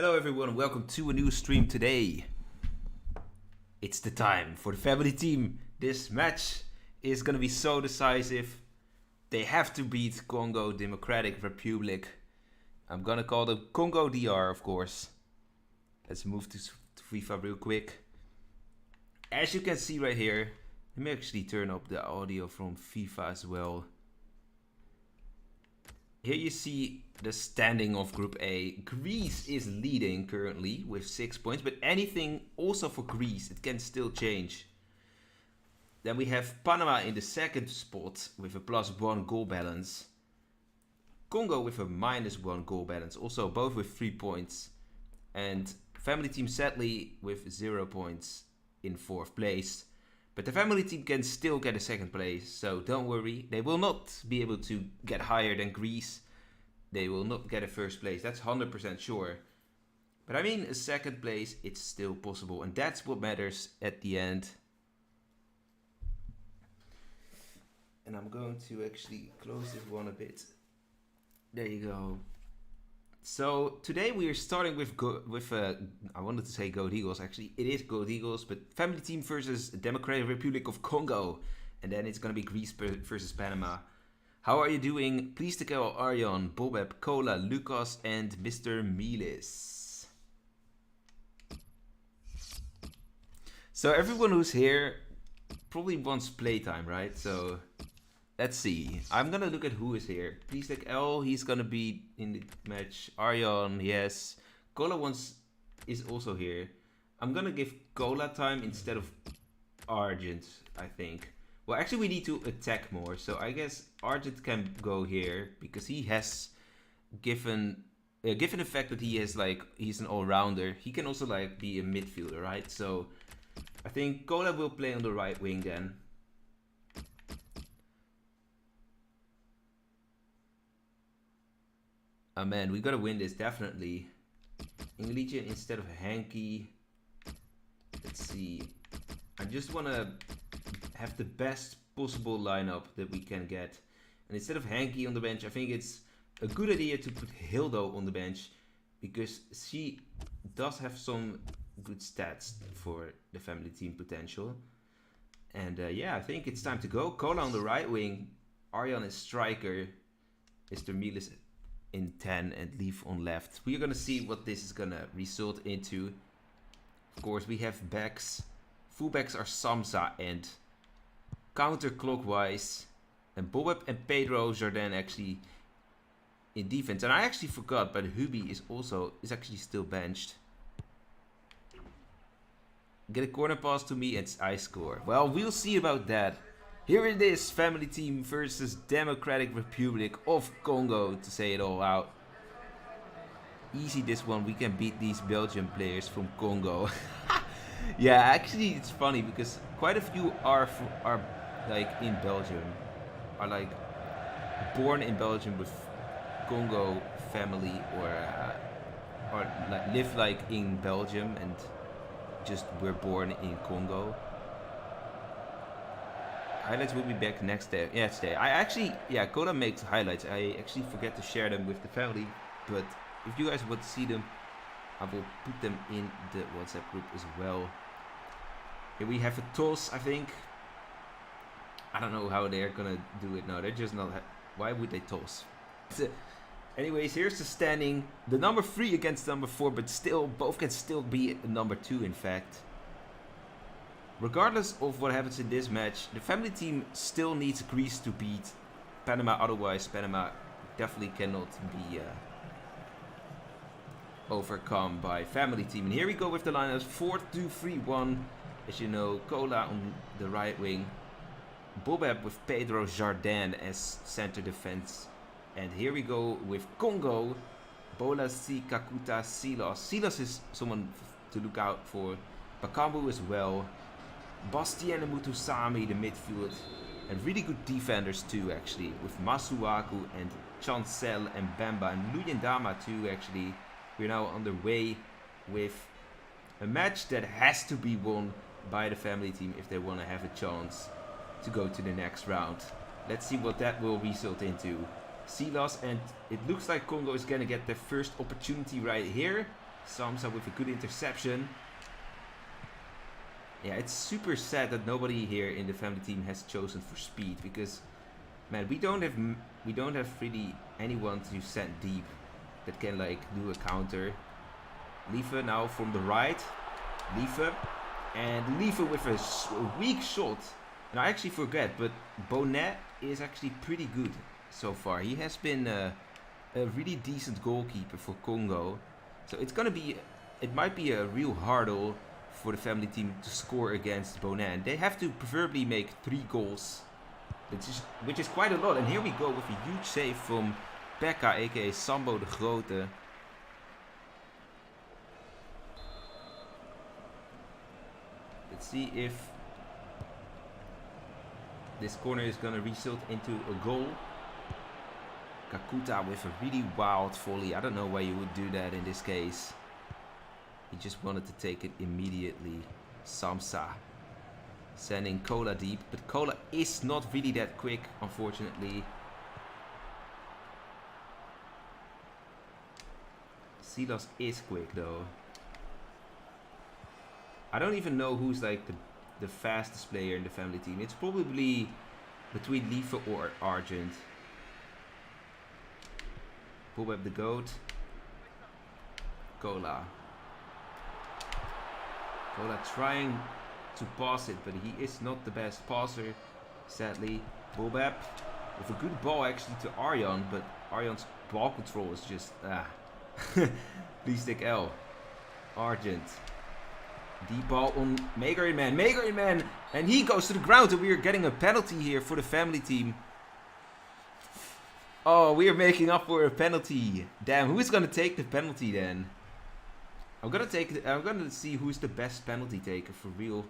Hello everyone, welcome to a new stream today. It's the time for the family team. This match is gonna be so decisive. They have to beat Congo Democratic Republic. I'm gonna call them Congo DR, of course. Let's move to FIFA real quick. As you can see right here, let me actually turn up the audio from FIFA as well. Here you see the standing of Group A. Greece is leading currently with 6 points, but anything also for Greece, it can still change. Then we have Panama in the second spot with a +1 goal balance. Congo with a -1 goal balance, also both with 3 points. And family team sadly with 0 points in 4th place. But the family team can still get a 2nd place, so don't worry. They will not be able to get higher than Greece. They will not get a 1st place, that's 100% sure. But I mean, a 2nd place, it's still possible. And that's what matters at the end. And I'm going to actually close this one a bit. There you go. So today we are starting with I wanted to say Goat Eagles, actually it is Goat Eagles, but family team versus Democratic Republic of Congo, and then it's gonna be Greece versus Panama. How are you doing? Please take care of Arjan, Bobeb, Cola, Lucas, and Mr. Milis. So everyone who's here probably wants playtime, right? So let's see. I'm gonna look at who is here. Please take L. He's gonna be in the match. Arjan, yes. Cola is also here. I'm gonna give Cola time instead of Argent, I think. Well, actually, we need to attack more. So I guess Argent can go here because he has given the fact that he's an all-rounder. He can also be a midfielder, right? So I think Cola will play on the right wing then. Oh man, we gotta win this, definitely. Inglegion instead of Hanky. Let's see. I just wanna have the best possible lineup that we can get. And instead of Hanky on the bench, I think it's a good idea to put Hildo on the bench. Because she does have some good stats for the family team potential. And yeah, I think it's time to go. Cola on the right wing. Arjan is striker. Mr. Milis in 10 and Leaf on left. We're gonna see what this is gonna result into. Of course, we have backs. Fullbacks are Samsa and counterclockwise. And Bobeb and Pedro Jardin actually in defense. And I actually forgot, but Hubi is actually still benched. Get a corner pass to me and I score. Well, we'll see about that. Here it is, family team versus Democratic Republic of Congo, to say it all out. Easy this one, we can beat these Belgian players from Congo. Yeah, actually it's funny because quite a few are in Belgium, are born in Belgium with Congo family or live in Belgium and just were born in Congo. Highlights will be back next day. Yeah, today. Coda makes highlights. I actually forget to share them with the family, but if you guys want to see them, I will put them in the WhatsApp group as well. Here we have a toss, I think. I don't know how they're gonna do it now. They're just not. Why would they toss? Anyways, here's the standing. The number 3 against number 4, but still, both can still be number 2, in fact. Regardless of what happens in this match, the family team still needs Greece to beat Panama. Otherwise, Panama definitely cannot be overcome by family team. And here we go with the lineups: 4-2-3-1. As you know, Cola on the right wing, Bobeb with Pedro Jardin as center defense. And here we go with Congo, Bolasi, Kakuta, Silas. Silas is someone to look out for. Bakambu as well. Bastien and Mutusami, the midfield, and really good defenders too, actually, with Masuaku and Chancel and Bamba and Luyendama too, actually. We're now underway with a match that has to be won by the family team if they want to have a chance to go to the next round. Let's see what that will result into. Silas, and it looks like Congo is gonna get their first opportunity right here. Samsa with a good interception. Yeah, it's super sad that nobody here in the family team has chosen for speed, because man, we don't have really anyone to send deep that can like do a counter. Liefe now from the right. Liefe. And Liefe with a weak shot. And I actually forget, but Bonnet is actually pretty good so far. He has been a really decent goalkeeper for Congo. So it might be a real hurdle for the family team to score against Bonnet. And they have to preferably make 3 goals, which is quite a lot. And here we go with a huge save from Pekka, aka Sambo de Grote. Let's see if this corner is going to result into a goal. Kakuta with a really wild volley. I don't know why you would do that in this case. He just wanted to take it immediately. Samsa sending Kola deep, but Kola is not really that quick, unfortunately. Silas is quick though. I don't even know who's like the fastest player in the family team. It's probably between Liefe or Argent. Bobeb the goat. Kola. Kola trying to pass it, but he is not the best passer, sadly. Bobeb with a good ball actually to Arjan, but Arjan's ball control is just please take L. Argent. Deep ball on Megarin Man, and he goes to the ground, and we are getting a penalty here for the family team. Oh, we are making up for a penalty. Damn, who is gonna take the penalty then? I'm gonna see who's the best penalty taker for real.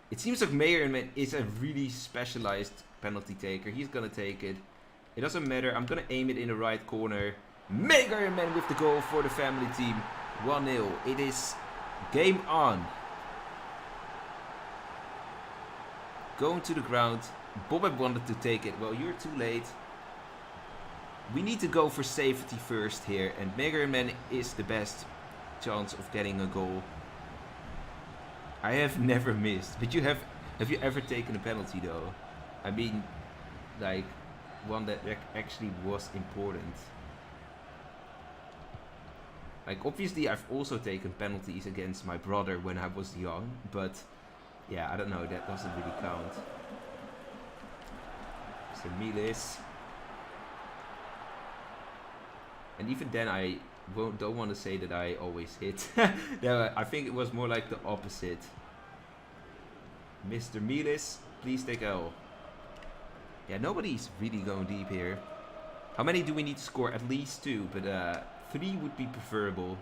It seems like Megarin Man is a really specialized penalty taker. He's gonna take it. It doesn't matter. I'm gonna aim it in the right corner. Megarin Man with the goal for the family team. 1-0. It is game on. Going to the ground. Bobeb wanted to take it. Well, you're too late. We need to go for safety first here. And Megarin Man is the best chance of getting a goal. I have never missed. But have you ever taken a penalty though? I mean, like one that actually was important. Like, obviously, I've also taken penalties against my brother when I was young, but yeah, I don't know, that doesn't really count. So Milis. And even then, I don't want to say that I always hit. No, I think it was more like the opposite. Mr. Milis, please take L. Yeah, nobody's really going deep here. How many do we need to score? At least 2, but 3 would be preferable.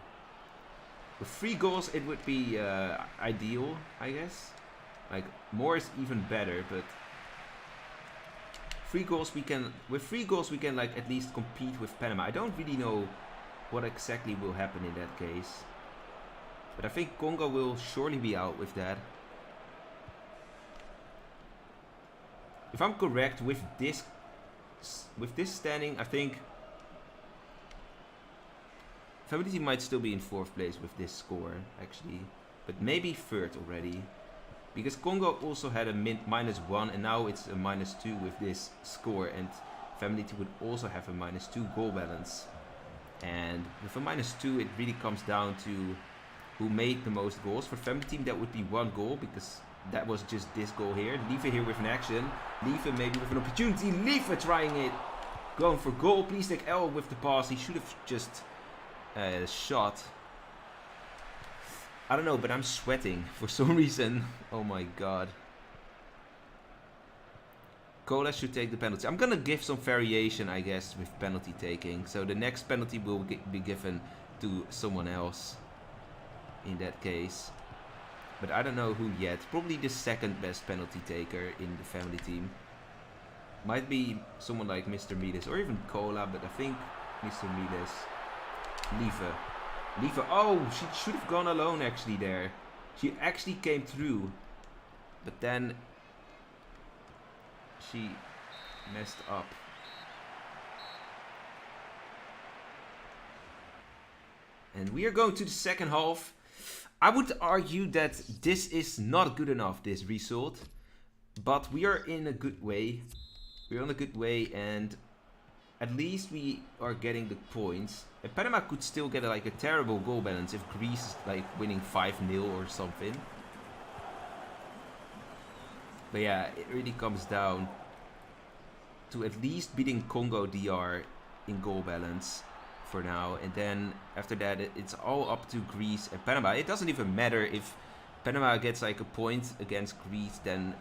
With 3 goals, it would be ideal, I guess. Like, more is even better, but 3 goals with 3 goals we can like at least compete with Panama. I don't really know what exactly will happen in that case, but I think Congo will surely be out with that. If I'm correct with this standing, I think family team might still be in 4th place with this score, actually. But maybe 3rd already. Because Congo also had a -1 and now it's a -2 with this score. And family team would also have a -2 goal balance. And with a -2 it really comes down to who made the most goals. For family team that would be 1 goal, because that was just this goal here. Liefe here with an action. Liefe maybe with an opportunity. Liefe trying it. Going for goal. Please take L with the pass. He should have just shot. I don't know, but I'm sweating for some reason. Oh my god. Kola should take the penalty. I'm gonna give some variation, I guess, with penalty taking. So the next penalty will be given to someone else in that case. But I don't know who yet. Probably the 2nd best penalty taker in the family team. Might be someone like Mr. Miles or even Kola, but I think Mr. Miles. Liefe. Liefe. Oh, she should have gone alone actually there. She actually came through. But then she messed up. And we are going to the second half. I would argue that this is not good enough, this result. But we are in a good way. We're on a good way, and at least we are getting the points. And Panama could still get like a terrible goal balance if Greece is like winning 5-0 or something. But yeah, it really comes down to at least beating Congo DR in goal balance for now. And then after that, it's all up to Greece and Panama. It doesn't even matter if Panama gets like a point against Greece, then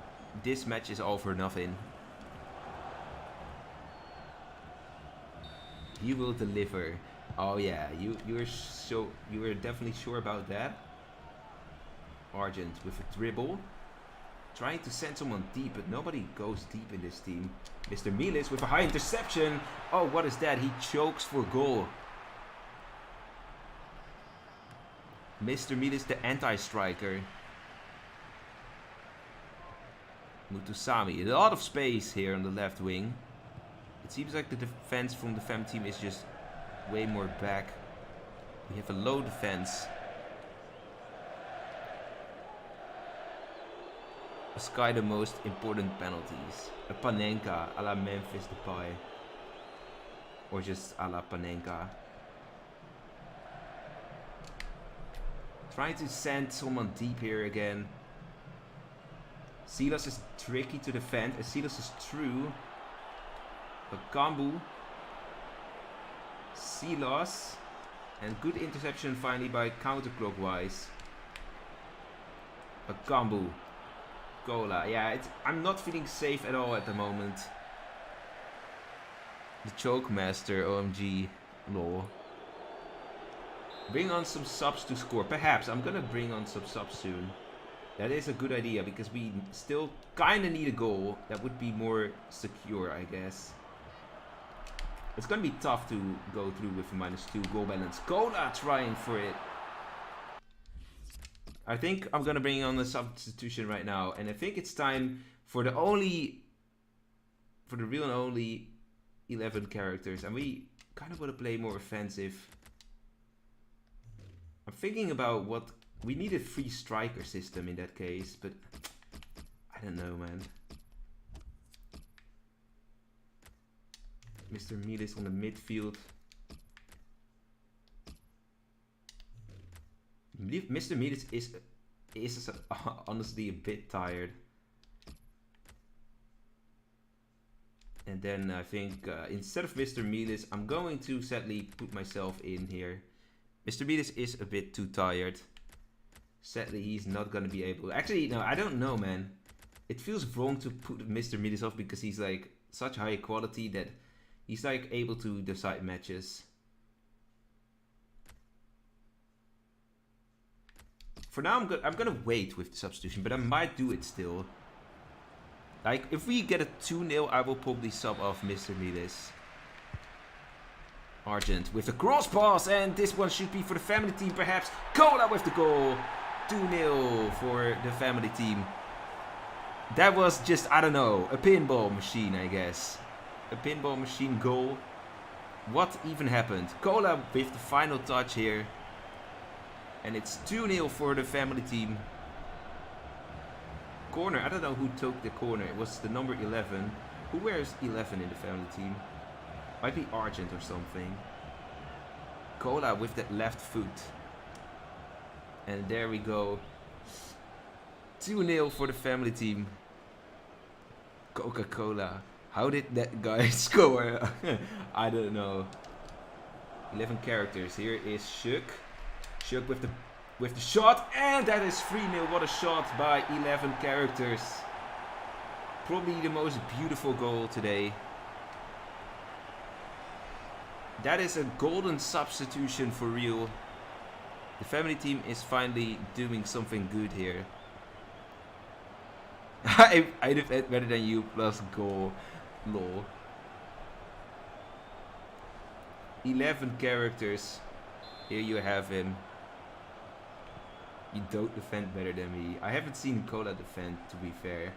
this match is all for nothing. You will deliver. Oh yeah, you were definitely sure about that. Argent with a dribble. Trying to send someone deep, but nobody goes deep in this team. Mr. Milis with a high interception. Oh, what is that? He chokes for goal. Mr. Milis, the anti-striker. Mutusami. A lot of space here on the left wing. It seems like the defense from the FEM team is just way more back. We have a low defense. Sky the most important penalties. A Panenka a la Memphis Depay. Or just a la Panenka. Trying to send someone deep here again. Silas is tricky to defend. And Silas is true. A Kambu. Silas. And good interception finally by counterclockwise. A Kambu. Cola. Yeah, I'm not feeling safe at all at the moment. The choke master, OMG, lol. Bring on some subs to score. Perhaps I'm gonna bring on some subs soon. That is a good idea because we still kinda need a goal. That would be more secure, I guess. It's gonna be tough to go through with a -2 goal balance. Cola trying for it. I think I'm gonna bring on a substitution right now, and I think it's time for the real and only 11 characters, and we kind of want to play more offensive. I'm thinking about what we need a free striker system in that case, but I don't know, man. Mr. Milis on the midfield. Mr. Milis is honestly a bit tired. And then I think instead of Mr. Milis, I'm going to sadly put myself in here. Mr. Milis is a bit too tired. Sadly, he's not going to be able... Actually, no, I don't know, man. It feels wrong to put Mr. Milis off because he's like such high quality that he's like able to decide matches. For now, I'm gonna wait with the substitution, but I might do it still. Like, if we get a 2-0, I will probably sub off Mr. Milis. Argent with the cross pass, and this one should be for the family team, perhaps. Cola with the goal. 2-0 for the family team. That was just, I don't know, a pinball machine, I guess. A pinball machine goal. What even happened? Cola with the final touch here. And it's 2-0 for the family team. Corner. I don't know who took the corner. It was the number 11. Who wears 11 in the family team? Might be Argent or something. Cola with that left foot. And there we go. 2-0 for the family team. Coca-Cola. How did that guy score? I don't know. 11 characters. Here is Shuk. Shuk with the shot, and that is 3-0. What a shot by 11 characters. Probably the most beautiful goal today. That is a golden substitution for real. The family team is finally doing something good here. I defend better than you plus goal. Lol. 11 characters. Here you have him. You don't defend better than me. I haven't seen Cola defend, to be fair.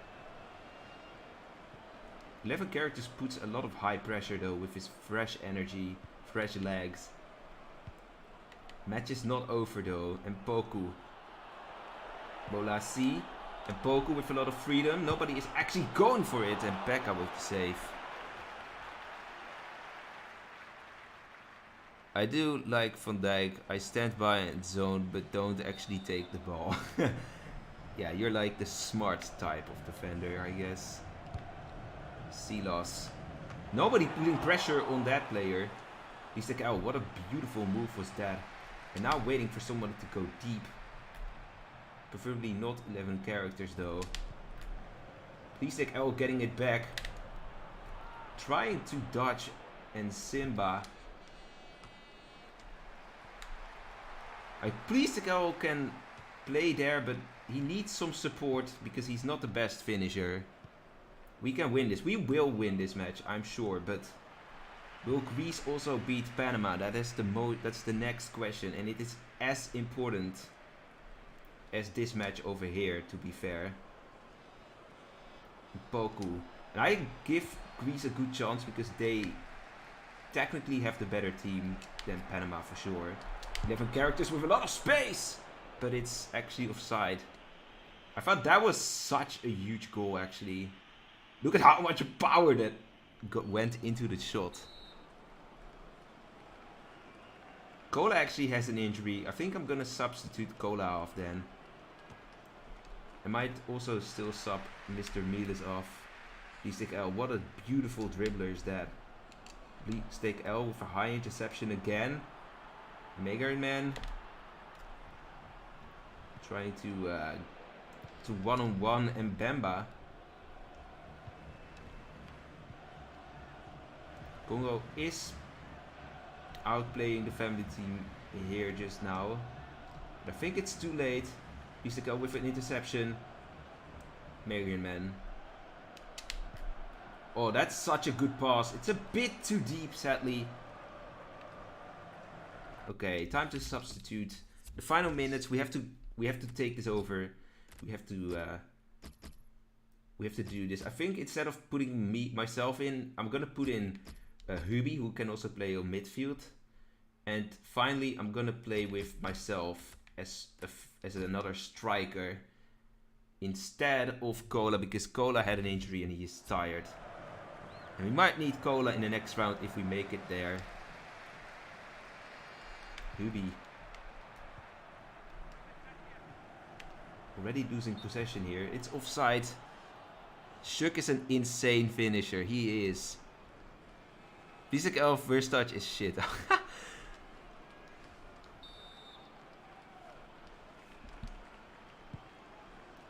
11 characters puts a lot of high pressure though, with his fresh energy, fresh legs. Match is not over though. And Poku. Bolasi. And Poku with a lot of freedom. Nobody is actually going for it. And Becca with the save. I do like Van Dijk. I stand by and zone, but don't actually take the ball. Yeah, you're like the smart type of defender, I guess. Silas. Nobody putting pressure on that player. He's like, oh, what a beautiful move was that. And now waiting for someone to go deep. Preferably not 11 characters though. Please take L getting it back. Trying to dodge and Simba. Please take L can play there, but he needs some support because he's not the best finisher. We can win this. We will win this match, I'm sure, but will Greece also beat Panama? That's the next question, and it is as important as this match over here, to be fair. Poku. And I give Greece a good chance because they technically have the better team than Panama for sure. 11 characters with a lot of space, but it's actually offside. I thought that was such a huge goal actually. Look at how much power that went into the shot. Cola actually has an injury. I think I'm gonna substitute Cola off then. I might also still sub Mr. Miles off. Please take L. What a beautiful dribbler is that. Please take L with a high interception again. Mega Man trying to one-on-one Mbemba. Congo is outplaying the family team here just now. But I think it's too late. He's to go with an interception. Marion Man. Oh, that's such a good pass. It's a bit too deep, sadly. Okay, time to substitute. The final minutes, we have to take this over. We have to do this. I think instead of putting myself in, I'm gonna put in Hubi, who can also play on midfield. And finally, I'm gonna play with myself as another striker instead of Cola, because Cola had an injury and he is tired. And we might need Cola in the next round if we make it there. Hubi. Already losing possession here. It's offside. Shuk is an insane finisher. He is. Bisek Elf first touch is shit.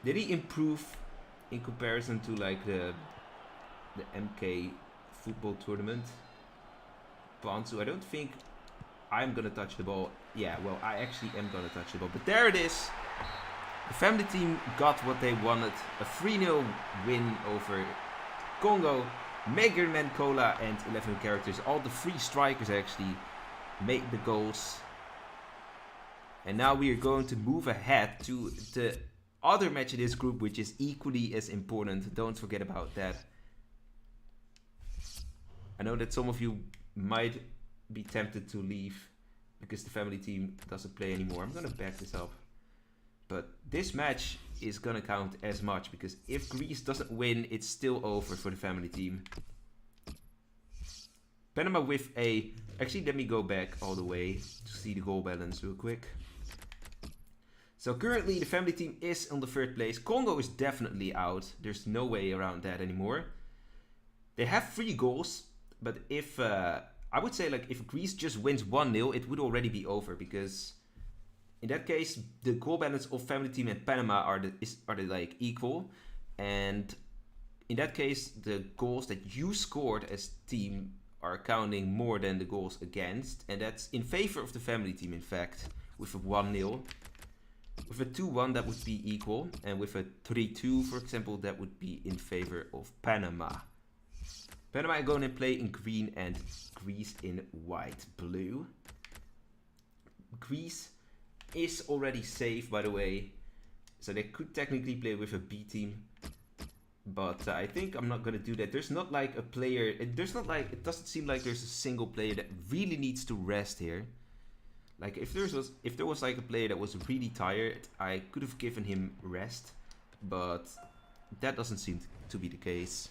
Did he improve in comparison to like the MK football tournament? Pansu, I don't think I'm gonna touch the ball. Yeah, well, I actually am gonna touch the ball. But there it is. The family team got what they wanted. A 3-0 win over Congo. Megerman, Cola, and 11 characters. All the 3 strikers actually made the goals. And now we are going to move ahead to the other match in this group, which is equally as important. Don't forget about that. I know that some of you might be tempted to leave because the family team doesn't play anymore. I'm gonna back this up. But this match is gonna count as much because if Greece doesn't win, it's still over for the family team. Panama with a... Actually, let me go back all the way to see the goal balance real quick. So currently the family team is on the 3rd place. Congo is definitely out. There's no way around that anymore. They have 3 goals, but if... I would say like if Greece just wins 1-0, it would already be over because in that case the goal balance of family team and Panama are like equal, and in that case the goals that you scored as team are counting more than the goals against, and that's in favor of the family team in fact, with a 1-0. With a 2-1 that would be equal, and with a 3-2 for example that would be in favor of Panama. Panama are going to play in green and Greece in white blue. Greece is already safe, by the way, so they could technically play with a B team, but I think I'm not going to do that. There's not like a player, it doesn't seem like there's a single player that really needs to rest here. Like if there was like a player that was really tired, I could have given him rest, but that doesn't seem to be the case.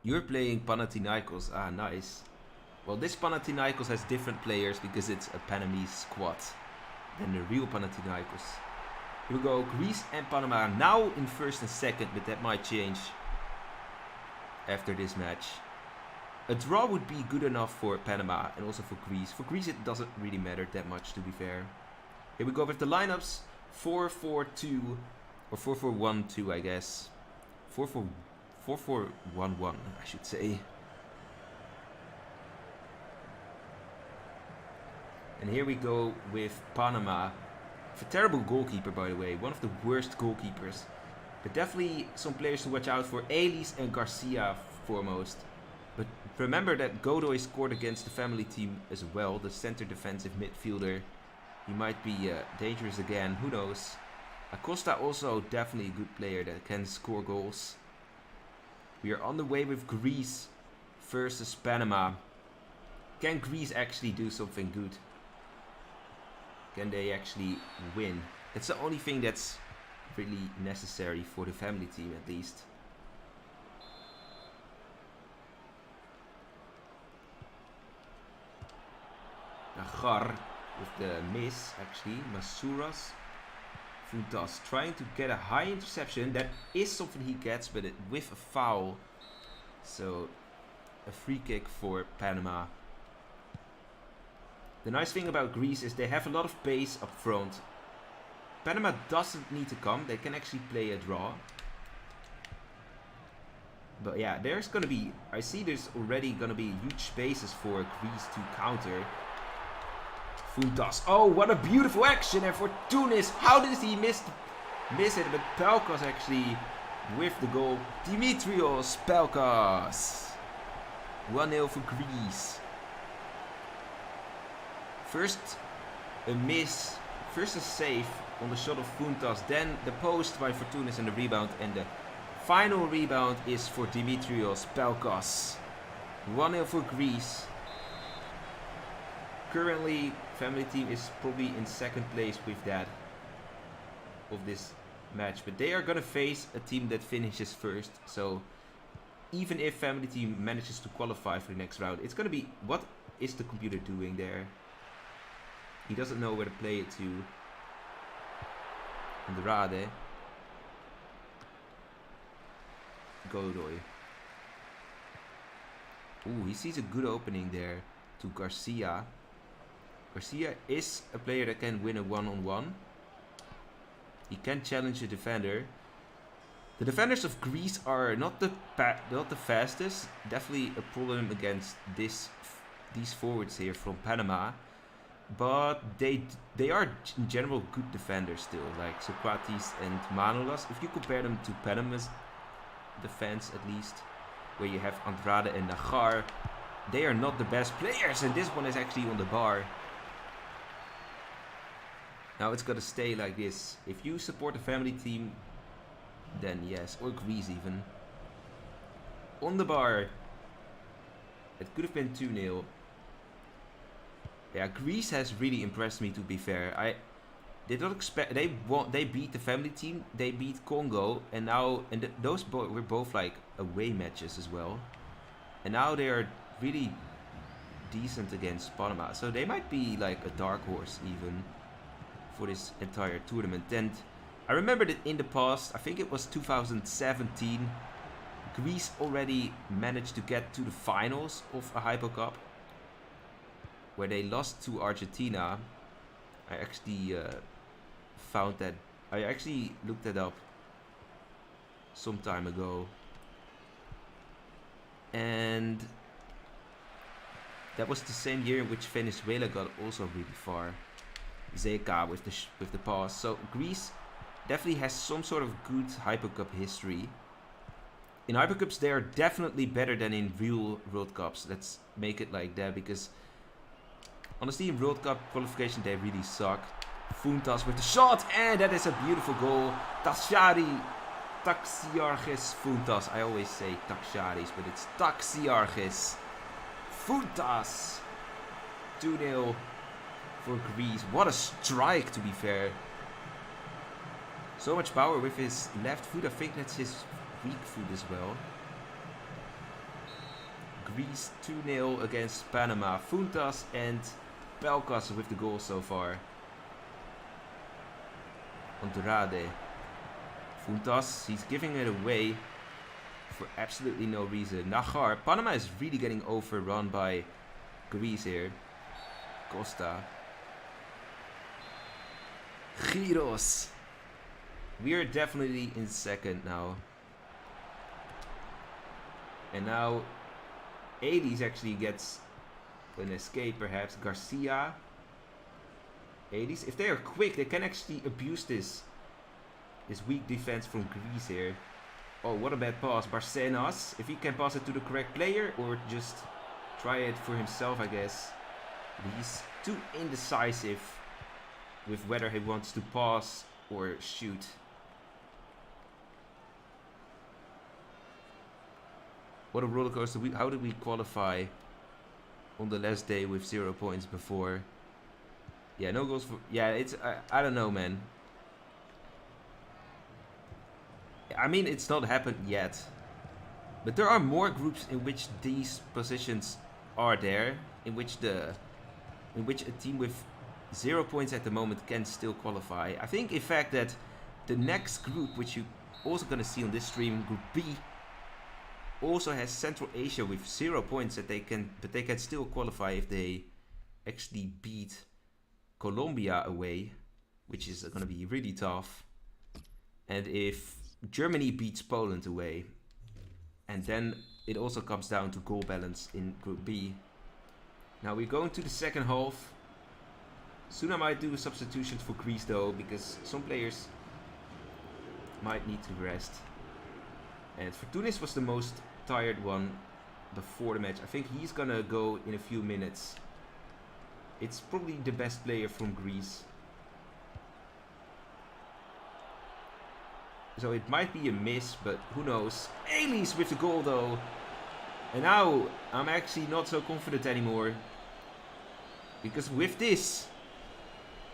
You're playing Panathinaikos. Ah, nice. Well, this Panathinaikos has different players because it's a Panamese squad than the real Panathinaikos. Here we go. Greece and Panama now in first and second, but that might change after this match. A draw would be good enough for Panama and also for Greece. For Greece, it doesn't really matter that much, to be fair. Here we go with the lineups. 4-4-2 or 4-4-1-2, I guess. 4-4-1-1, I should say. And here we go with Panama. A terrible goalkeeper, by the way. One of the worst goalkeepers. But definitely some players to watch out for. Elise and Garcia foremost. But remember that Godoy scored against the family team as well. The center defensive midfielder. He might be dangerous again. Who knows? Acosta also definitely a good player that can score goals. We are on the way with Greece versus Panama. Can Greece actually do something good? Can they actually win? That's the only thing that's really necessary for the family team, at least. Nagar with the miss, actually. Masuras. Funtas trying to get a high interception. That is something he gets, but with a foul. So, a free kick for Panama. The nice thing about Greece is they have a lot of pace up front. Panama doesn't need to come. They can actually play a draw. But yeah, there's going to be... I see there's already going to be huge spaces for Greece to counter. Funtas. Oh, what a beautiful action. And for Tunis, how did he miss it? But Pelkas actually with the goal. Dimitrios Pelkas. 1-0 for Greece. First a miss. First a save on the shot of Funtas. Then the post by Fortounis and the rebound. And the final rebound is for Dimitrios Pelkas. 1-0 for Greece. Currently, family team is probably in second place with that. Of this match. But they are going to face a team that finishes first. So, even if family team manages to qualify for the next round, it's going to be... What is the computer doing there? He doesn't know where to play it to. Andrade. Godoy. Ooh, he sees a good opening there to Garcia. Garcia is a player that can win a one-on-one. He can challenge a defender. The defenders of Greece are not the fastest. Definitely a problem against these forwards here from Panama. But they are in general good defenders still, like Socrates and Manolas. If you compare them to Panama's defense at least, where you have Andrade and Nagar, they are not the best players, and this one is actually on the bar. Now it's got to stay like this. If you support the family team, then yes, or Greece even. On the bar. It could have been 2-0. Yeah, Greece has really impressed me, to be fair. I did not expect... They beat the family team. They beat Congo. And now... those were both like away matches as well. And now they are really decent against Panama. So they might be like a dark horse even for this entire tournament. And I remember that in the past, I think it was 2017, Greece already managed to get to the finals of a Hypo Cup, where they lost to Argentina. I actually found that... I actually looked that up some time ago. And that was the same year in which Venezuela got also really far. Zeka with the pass. So Greece definitely has some sort of good Hypo Cup history. In Hypo Cups they are definitely better than in real World Cups. Let's make it like that, because honestly, in World Cup qualification, they really suck. Funtas with the shot, and that is a beautiful goal. Taxiarchis Funtas. I always say Taxiaris, but it's Taxiarchis. Funtas. 2-0 for Greece. What a strike, to be fair. So much power with his left foot. I think that's his weak foot as well. Greece 2-0 against Panama. Funtas and Pelkas with the goal so far. Andrade. Funtas, he's giving it away for absolutely no reason. Nagar. Panama is really getting overrun by Greece here. Costa. Giros. We are definitely in second now. And now Ailey's actually gets an escape perhaps. Garcia. Ailey's. If they are quick, they can actually abuse this weak defense from Greece here. Oh, what a bad pass. Barcenas. If he can pass it to the correct player or just try it for himself, I guess. But he's too indecisive with whether he wants to pass or shoot. What a roller coaster. How did we qualify on the last day with 0 points before? Yeah, no goals for... Yeah, it's... I don't know, man. I mean, it's not happened yet. But there are more groups in which these positions are there. In which a team with 0 points at the moment can still qualify. I think, in fact, that the next group, which you also gonna see on this stream, Group B, also has Central Asia with 0 points but they can still qualify if they actually beat Colombia away, which is going to be really tough. And if Germany beats Poland away, and then it also comes down to goal balance in Group B. Now we're going to the second half. Soon I might do substitutions for Greece though, because some players might need to rest. And Fortounis was the most tired one before the match. I think he's gonna go in a few minutes. It's probably the best player from Greece. So it might be a miss, but who knows. Ailey's with the goal though. And now I'm actually not so confident anymore. Because with this,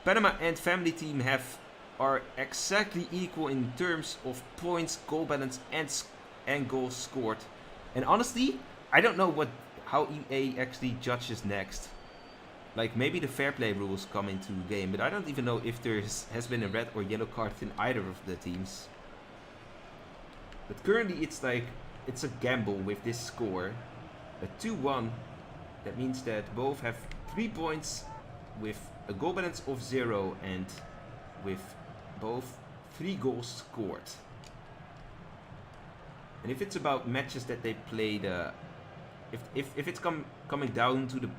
Panama and family team are exactly equal in terms of points, goal balance and goals scored. And honestly, I don't know how EA actually judges next. Like maybe the fair play rules come into game, but I don't even know if there has been a red or yellow card in either of the teams. But currently it's like, it's a gamble with this score. A 2-1, that means that both have 3 points with a goal balance of 0 and with both 3 goals scored. And if it's about matches that they played, if it's coming down to the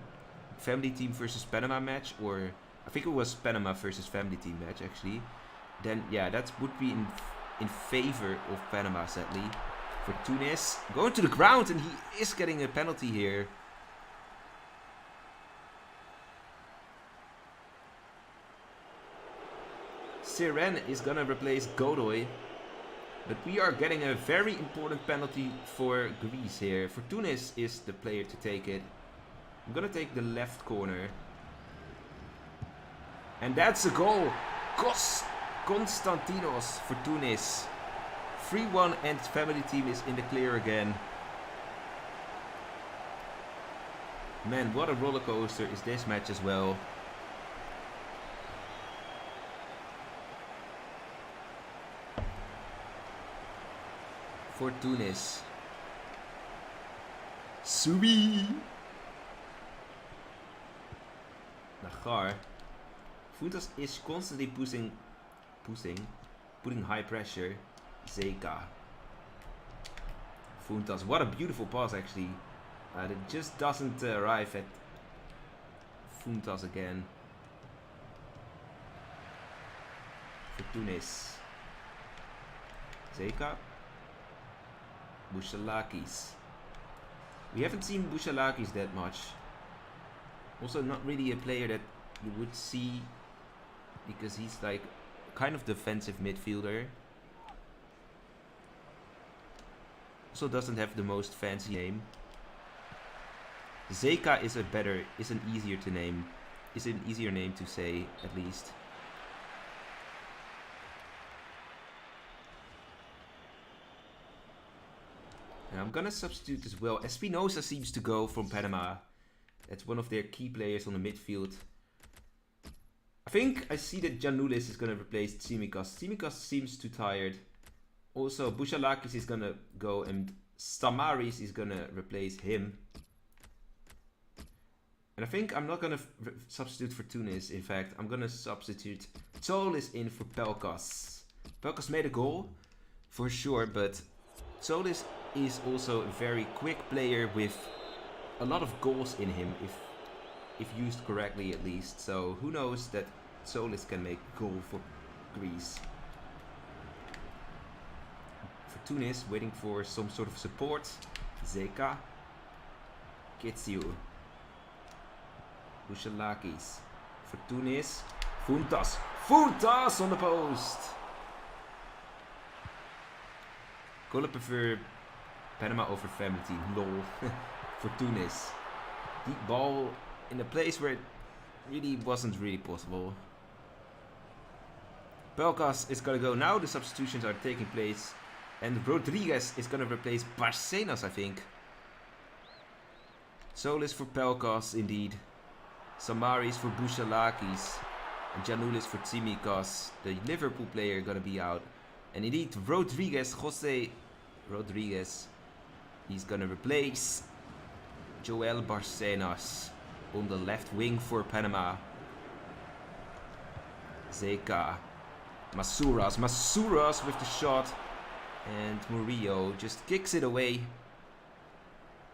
family team versus Panama match, or I think it was Panama versus family team match actually, then yeah, that would be in favor of Panama sadly. For Tunis, going to the ground, and he is getting a penalty here. Siren is gonna replace Godoy. But we are getting a very important penalty for Greece here. For Tunis is the player to take it. I'm gonna take the left corner. And that's a goal. Konstantinos for Tunis. 3-1 and family team is in the clear again. Man, what a roller coaster is this match as well. For Tunis. Sui. Nagar. Funtas is constantly putting high pressure. Zeka. Funtas. What a beautiful pass actually. It just doesn't arrive at Funtas again. For Tunis. Zeka. Bouchalakis. We haven't seen Bouchalakis that much. Also not really a player that you would see, because he's like kind of defensive midfielder. Also doesn't have the most fancy name. Zeka is an easier name to say, at least. And I'm gonna substitute as well. Espinosa seems to go from Panama. That's one of their key players on the midfield. I think I see that Giannoulis is gonna replace Tsimikas. Tsimikas seems too tired. Also, Bouchalakis is gonna go and Samaris is gonna replace him. And I think I'm not gonna substitute for Tunis. In fact, I'm gonna substitute Solis in for Pelkas. Pelkas made a goal, for sure, but Solis is also a very quick player with a lot of goals in him, if used correctly at least. So who knows that Solis can make a goal for Greece. For Tunis, waiting for some sort of support. Zeka. Kitsiu. Bouchalakis. For Tunis. Funtas. Funtas on the post! Gonna prefer Panama over family team. Lol. For Tunis. Deep ball in a place where it really wasn't really possible. Pelkas is gonna go now. The substitutions are taking place. And Rodriguez is gonna replace Barcenas, I think. Solis for Pelkas, indeed. Samaris for Bouchalakis. And Giannoulis for Tsimikas. The Liverpool player gonna be out. And indeed, Rodriguez, Jose Rodriguez, he's gonna replace Joel Barcenas on the left wing for Panama. Zeka. Masuras with the shot. And Murillo just kicks it away.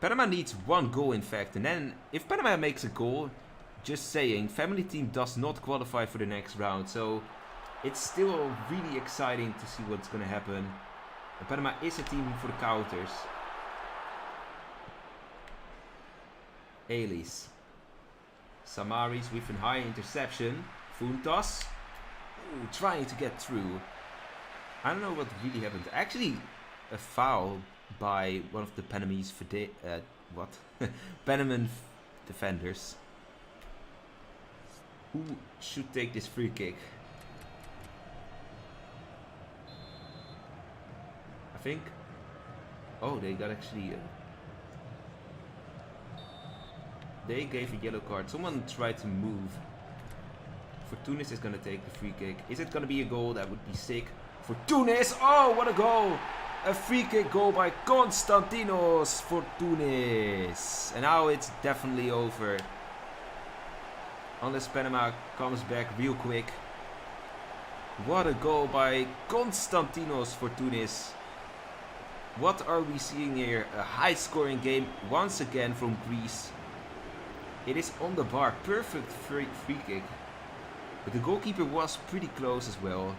Panama needs one goal, in fact. And then, if Panama makes a goal, just saying, family team does not qualify for the next round. So, it's still really exciting to see what's going to happen. And Panama is a team for the counters. Elis. Samaris with a high interception. Funtas. Ooh, trying to get through. I don't know what really happened. Actually, a foul by one of the Panamese Panaman defenders. Who should take this free kick? I think. Oh, they got actually. They gave a yellow card. Someone tried to move. For Tunis is gonna take the free kick. Is it gonna be a goal? That would be sick. For Tunis. Oh, what a goal! A free kick goal by Konstantinos for Tunis. And now it's definitely over. Unless Panama comes back real quick. What a goal by Konstantinos for Tunis. What are we seeing here? A high scoring game once again from Greece. It is on the bar. Perfect free kick. But the goalkeeper was pretty close as well.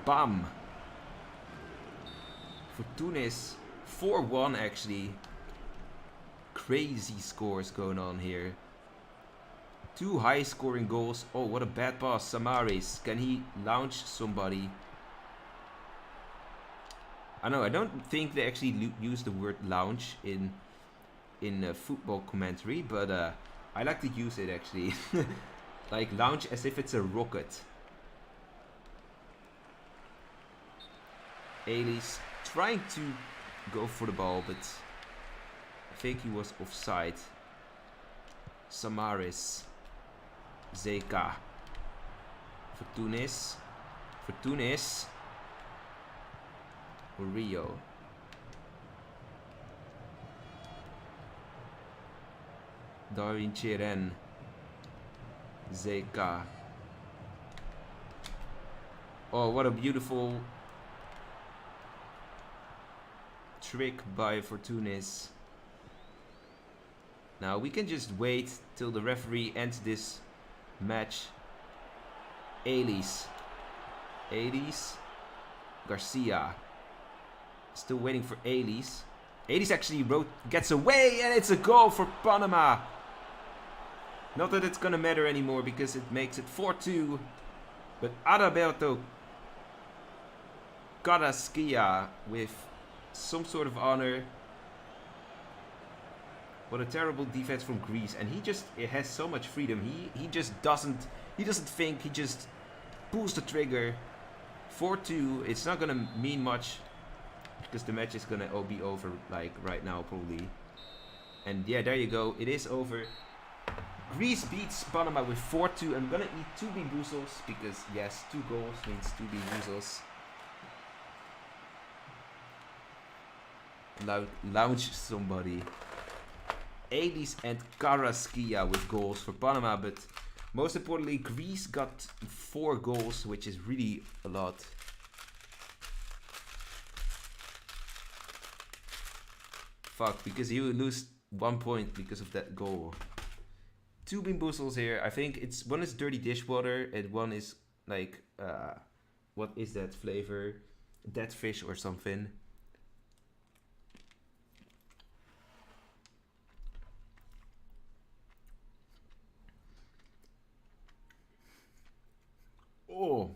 Bam. For Tunis, 4-1 actually. Crazy scores going on here. Two high scoring goals. Oh, what a bad pass. Samaris. Can he launch somebody? I know, I don't think they actually use the word launch in football commentary, but I like to use it actually. Like launch as if it's a rocket. Elis trying to go for the ball, but I think he was offside. Samaris. Zeka. For Tunis. For Tunis. Murillo. Darwin Cheren. Zeka. Oh, what a beautiful trick by Fortunis. Now we can just wait till the referee ends this match. Elis. Garcia. Still waiting for Elis. Elis actually gets away, and it's a goal for Panama. Not that it's gonna matter anymore because it makes it 4-2. But Adalberto Carrasquilla with some sort of honor. What a terrible defense from Greece, and it has so much freedom. He just doesn't think. He just pulls the trigger. 4-2. It's not gonna mean much because the match is gonna be over like right now probably. And yeah, there you go. It is over. Greece beats Panama with 4-2. I'm gonna eat 2 bimboozles because yes, 2 goals means 2 bimboozles. Lounge somebody. Elis and Carrasquilla with goals for Panama, but most importantly, Greece got 4 goals, which is really a lot. Fuck, because you lose 1 point because of that goal. 2 bimboozles here. I think one is dirty dishwater and one is like what is that flavor? Dead fish or something. Oh,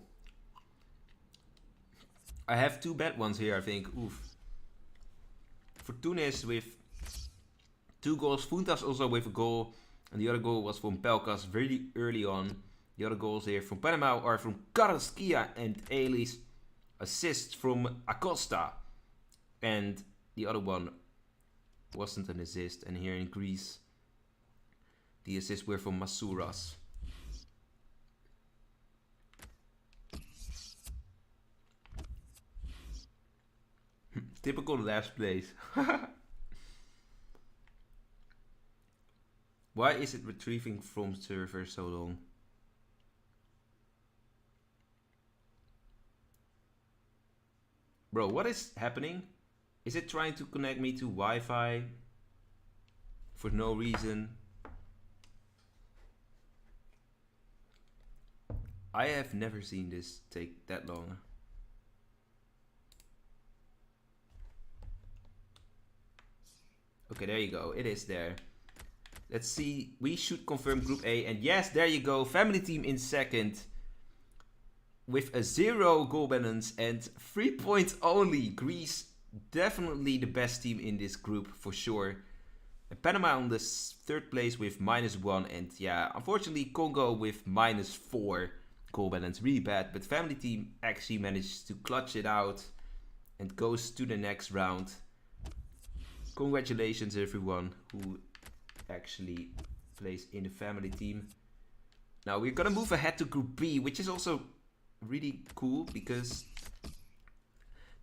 I have 2 bad ones here, I think. Oof. For Tunis with 2 goals. Funtas also with a goal. And the other goal was from Pelkas very early on. The other goals here from Panama are from Carrasquilla and Elis. Assists from Acosta. And the other one wasn't an assist. And here in Greece, the assists were from Masouras. Typical last place. Why is it retrieving from server so long? Bro, what is happening? Is it trying to connect me to Wi-Fi for no reason? I have never seen this take that long. Okay, there you go. It is there. Let's see. We should confirm Group A. And yes, there you go. Family team in second. With a 0 goal balance and 3 points only. Greece, definitely the best team in this group for sure. And Panama on the 3rd place with -1. And yeah, unfortunately Congo with -4 goal balance. Really bad. But family team actually managed to clutch it out. And goes to the next round. Congratulations everyone who actually plays in the family team. Now we're gonna move ahead to Group B, which is also really cool because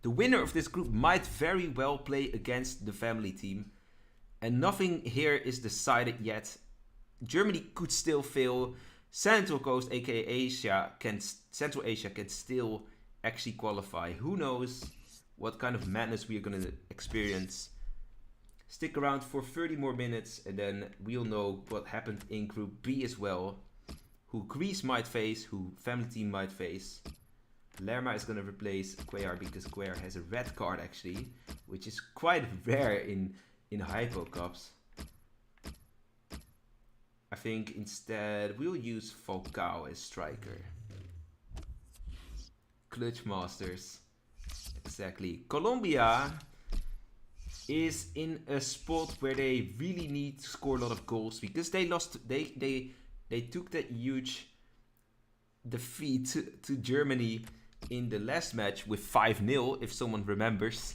the winner of this group might very well play against the family team. And nothing here is decided yet. Germany could still fail. Central Coast, aka Central Asia can still actually qualify. Who knows what kind of madness we are gonna experience. Stick around for 30 more minutes and then we'll know what happened in Group B as well. Who Greece might face, who family team might face. Lerma is going to replace Cuellar because Cuellar has a red card actually. Which is quite rare in Hypo Cups. I think instead we'll use Falcao as striker. Clutch Masters. Exactly. Colombia is in a spot where they really need to score a lot of goals because they lost. They took that huge defeat to Germany in the last match with 5-0, if someone remembers.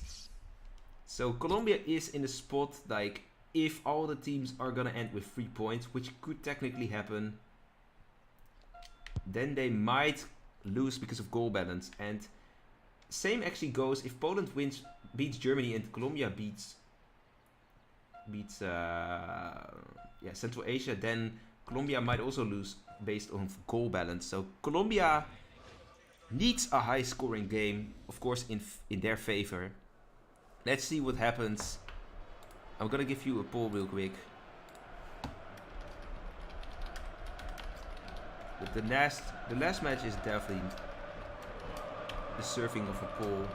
So Colombia is in a spot like if all the teams are gonna end with 3 points, which could technically happen, then they might lose because of goal balance. And same actually goes if Poland beats Germany and Colombia beats Central Asia, then Colombia might also lose based on goal balance. So Colombia needs a high scoring game, of course in their favor. Let's see what happens. I'm gonna give you a poll real quick. But the last match is definitely deserving of a poll.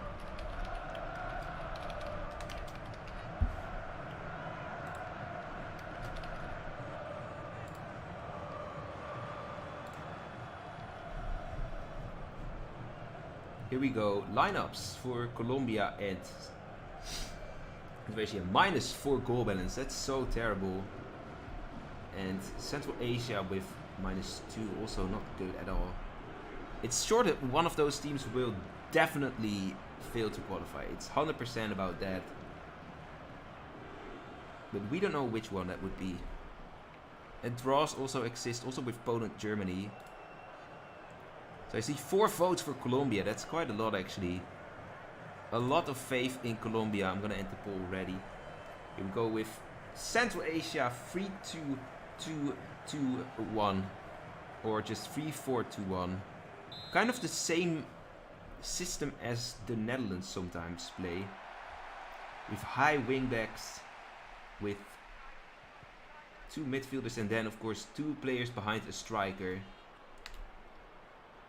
Here we go. Lineups for Colombia and Asia -4 goal balance. That's so terrible. And Central Asia with -2, also not good at all. It's sure that one of those teams will definitely fail to qualify. It's 100% about that. But we don't know which one that would be. And draws also exist, also with Poland, Germany. So I see 4 votes for Colombia. That's quite a lot actually. A lot of faith in Colombia. I'm gonna end the poll ready. Here we go with Central Asia 3-2-2-2-1. Or just 3-4-2-1. Kind of the same system as the Netherlands sometimes play. With high wingbacks. With 2 midfielders and then of course 2 players behind a striker.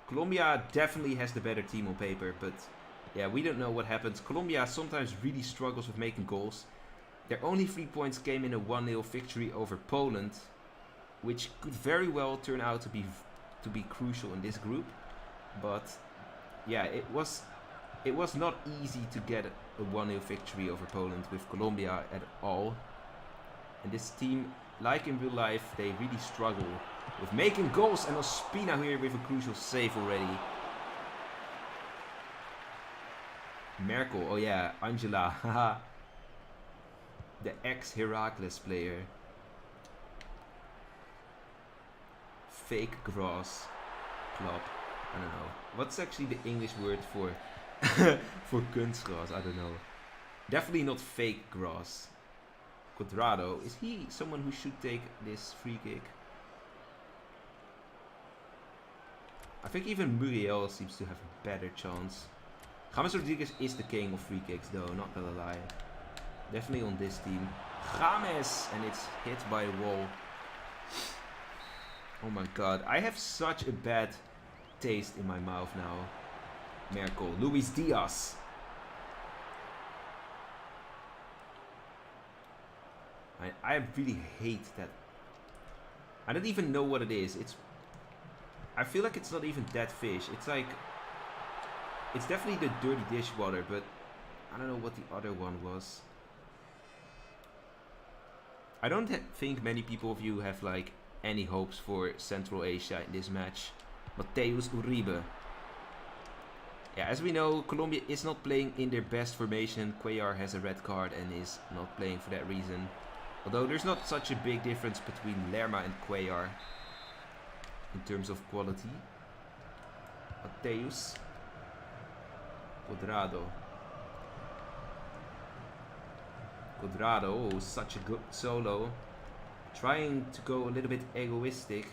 Colombia definitely has the better team on paper, but yeah, we don't know what happens. Colombia sometimes really struggles with making goals. Their only 3 points came in a 1-0 victory over Poland, which could very well turn out to be crucial in this group. But yeah, it was not easy to get a 1-0 victory over Poland with Colombia at all. And this team, like in real life, they really struggle with making goals. And Ospina here with a crucial save already. Merkel, oh yeah, Angela, haha. The ex-Heracles player. Fake grass club. I don't know. What's actually the English word for for kunstgras? I don't know. Definitely not fake grass. Quadrado, is he someone who should take this free kick? I think even Muriel seems to have a better chance. James Rodriguez is the king of free kicks though, not gonna lie. Definitely on this team. James! And it's hit by a wall. Oh my god, I have such a bad taste in my mouth now. Merkel, Luis Diaz. I really hate that. I don't even know what it is. I feel like it's not even that fish. It's like, it's definitely the dirty dishwater, but I don't know what the other one was. I don't think many people of you have like any hopes for Central Asia in this match. Mateus Uribe. Yeah, as we know, Colombia is not playing in their best formation. Cuellar has a red card and is not playing for that reason. Although there's not such a big difference between Lerma and Cuellar in terms of quality. Mateus. Quadrado. Quadrado, oh, such a good solo. Trying to go a little bit egoistic.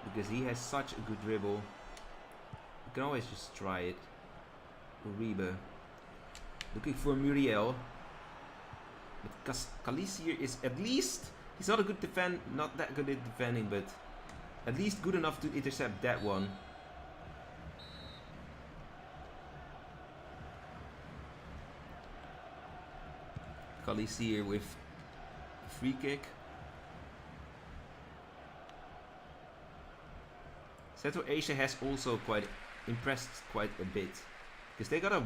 Because he has such a good dribble. You can always just try it. Uribe. Looking for Muriel. But Kalisier is at least... He's not a good not that good at defending, but at least good enough to intercept that one. Kalisier with a free kick. Central Asia has also impressed quite a bit. Because they got a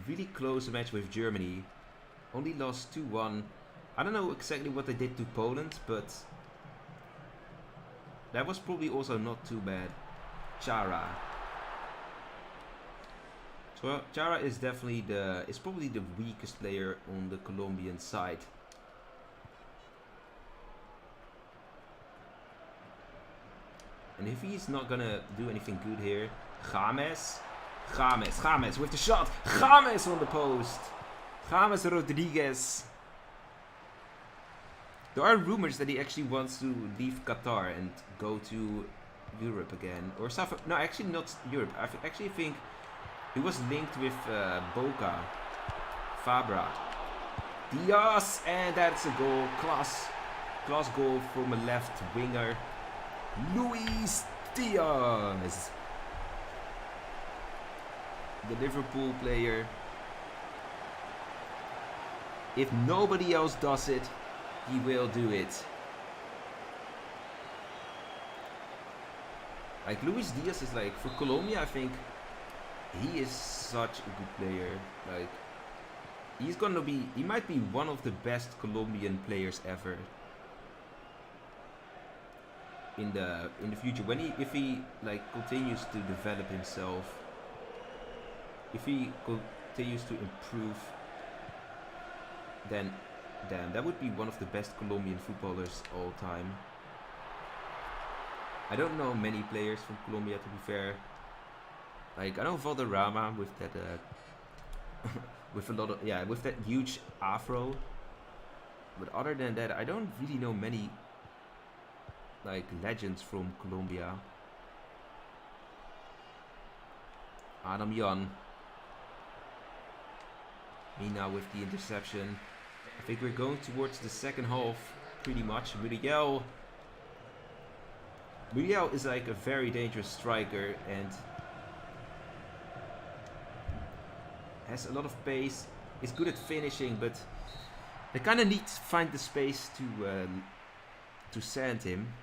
really close match with Germany. Only lost 2-1. I don't know exactly what they did to Poland, but that was probably also not too bad. Chara. So Chara is definitely probably the weakest player on the Colombian side. And if he's not gonna do anything good here, James with the shot. James on the post. James Rodriguez. There are rumors that he actually wants to leave Qatar and go to Europe again. Or South... No, actually not Europe. I actually think he was linked with Boca. Fabra. Diaz! And that's a goal. Class goal from a left winger. Luis Diaz. The Liverpool player. If nobody else does it, he will do it. Like Luis Diaz is like, for Colombia, I think he is such a good player. Like he might be one of the best Colombian players ever in the future, if he like continues to develop himself, if he continues to improve, then damn, that would be one of the best Colombian footballers all time. I don't know many players from Colombia, to be fair. Like I know Valderrama with that with a lot of with that huge afro, but other than that I don't really know many like legends from Colombia. Adam Jan. Mina with the interception. I think we're going towards the second half pretty much. Muriel is like a very dangerous striker and has a lot of pace. Is good at finishing, but they kind of need to find the space to sand him.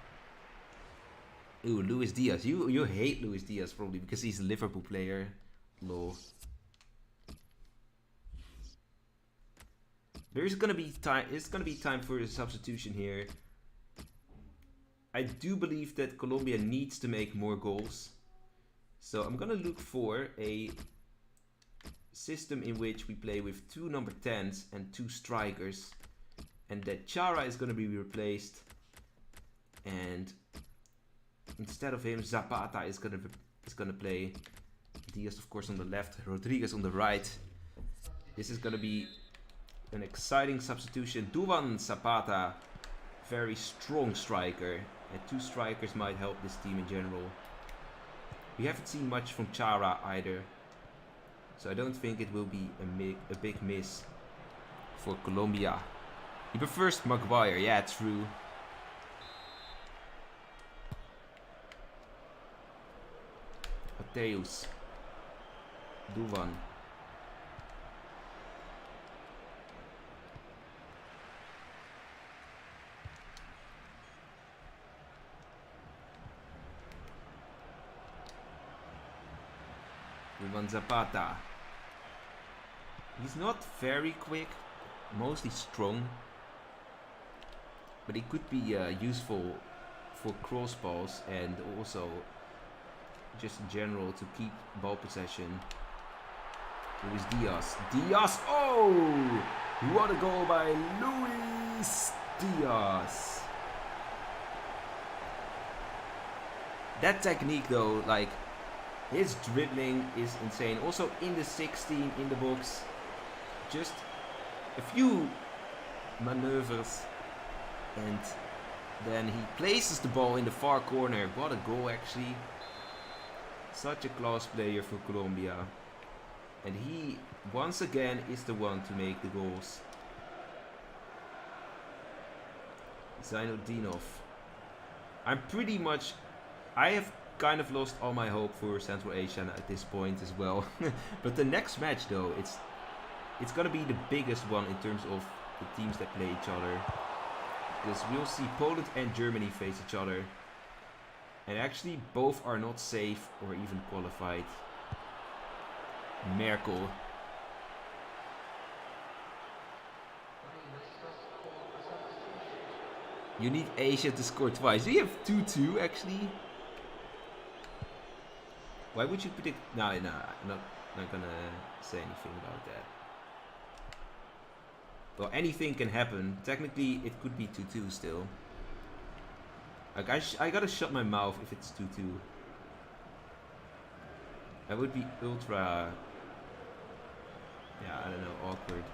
Ooh, Luis Diaz. You hate Luis Diaz probably because he's a Liverpool player. Lol. There's gonna be time. It's gonna be time for a substitution here. I do believe that Colombia needs to make more goals, so I'm gonna look for a system in which we play with 2 number 10s and 2 strikers, and that Chara is gonna be replaced, and instead of him, Zapata is gonna play. Diaz, of course, on the left, Rodriguez on the right. This is gonna be an exciting substitution. Duvan Zapata, very strong striker, and 2 strikers might help this team in general. We haven't seen much from Chara either, so I don't think it will be a big miss for Colombia. He prefers Maguire, yeah, true. Mateus. Duvan. Duvan Zapata. He's not very quick, mostly strong, but he could be useful for cross balls and also just in general to keep ball possession. Luis Diaz. Diaz! Oh! What a goal by Luis Diaz! That technique though, like, his dribbling is insane. Also in the 16 in the box. Just a few maneuvers and then he places the ball in the far corner. What a goal actually. Such a class player for Colombia. And he, once again, is the one to make the goals. Zainudinov. I have kind of lost all my hope for Central Asia at this point as well. But the next match though, it's gonna be the biggest one in terms of the teams that play each other. Because we'll see Poland and Germany face each other. And actually both are not safe or even qualified. Merkel. You need Asia to score twice. Do you have 2-2 actually? Why would you predict? No, I'm not gonna say anything about that. Well, anything can happen. Technically, it could be 2-2 still. Like I gotta shut my mouth if it's 2-2. I would be ultra. Yeah, I don't know, awkward.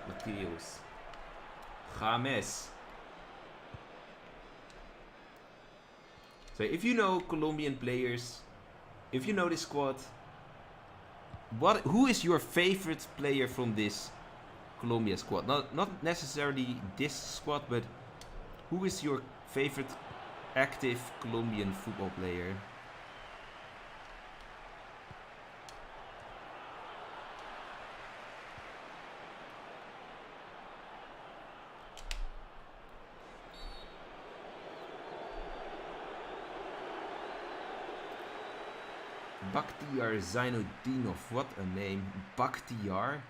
Mateus. James. So if you know Colombian players, if you know this squad, who is your favorite player from this Colombia squad? Not necessarily this squad, but who is your favorite active Colombian football player? Bakhtiar Zainudinov. What a name. Bakhtiar.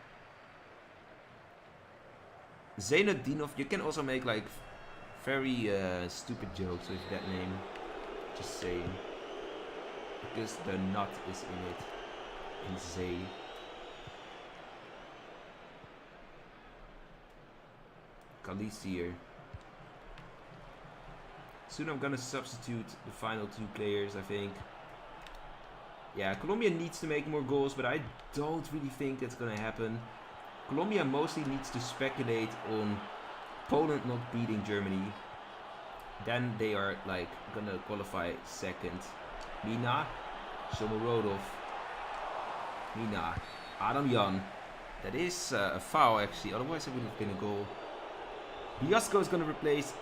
Zainudinov. You can also make like very stupid jokes with that name. Just saying. Because the nut is in it. In Zay. Kalisier. Soon I'm gonna substitute the final 2 players, I think. Yeah, Colombia needs to make more goals, but I don't really think that's gonna happen. Colombia mostly needs to speculate on Poland not beating Germany. Then they are like gonna qualify second. Mina, Shomorodov, Mina, Adam Jan. That is a foul actually, otherwise it would have been a goal. Biasco is gonna replace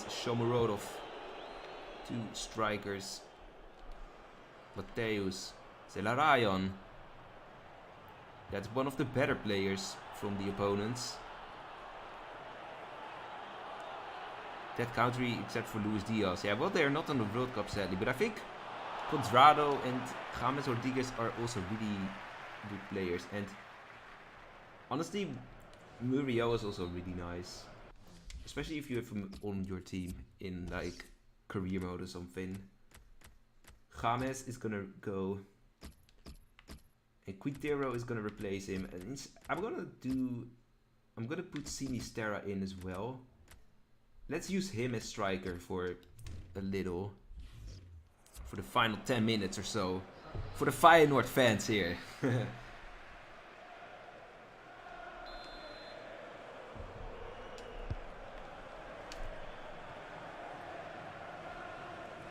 Shomorodov. 2 strikers. Mateus, Zelarayan. That's one of the better players from the opponents. That country, except for Luis Diaz. Yeah, well, they're not on the World Cup sadly, but I think Contrado and James Rodriguez are also really good players. And honestly, Muriel is also really nice. Especially if you have him on your team in like career mode or something. James is gonna go. And Quintero is gonna replace him. And I'm gonna put Sinistera in as well. Let's use him as striker for a little. For the final 10 minutes or so. For the Feyenoord fans here.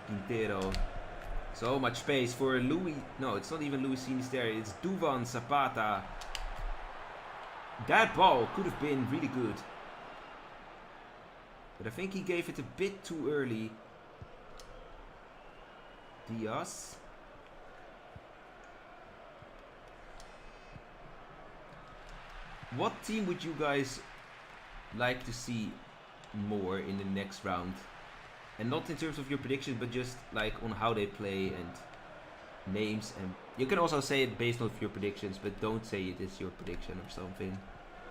Quintero. So much space for Louis. No, it's not even Luis Sinistera. It's Duvan Zapata. That ball could have been really good. But I think he gave it a bit too early. Diaz. What team would you guys like to see more in the next round? And not in terms of your prediction, but just like on how they play and names. And you can also say it based on your predictions, but don't say it is your prediction or something.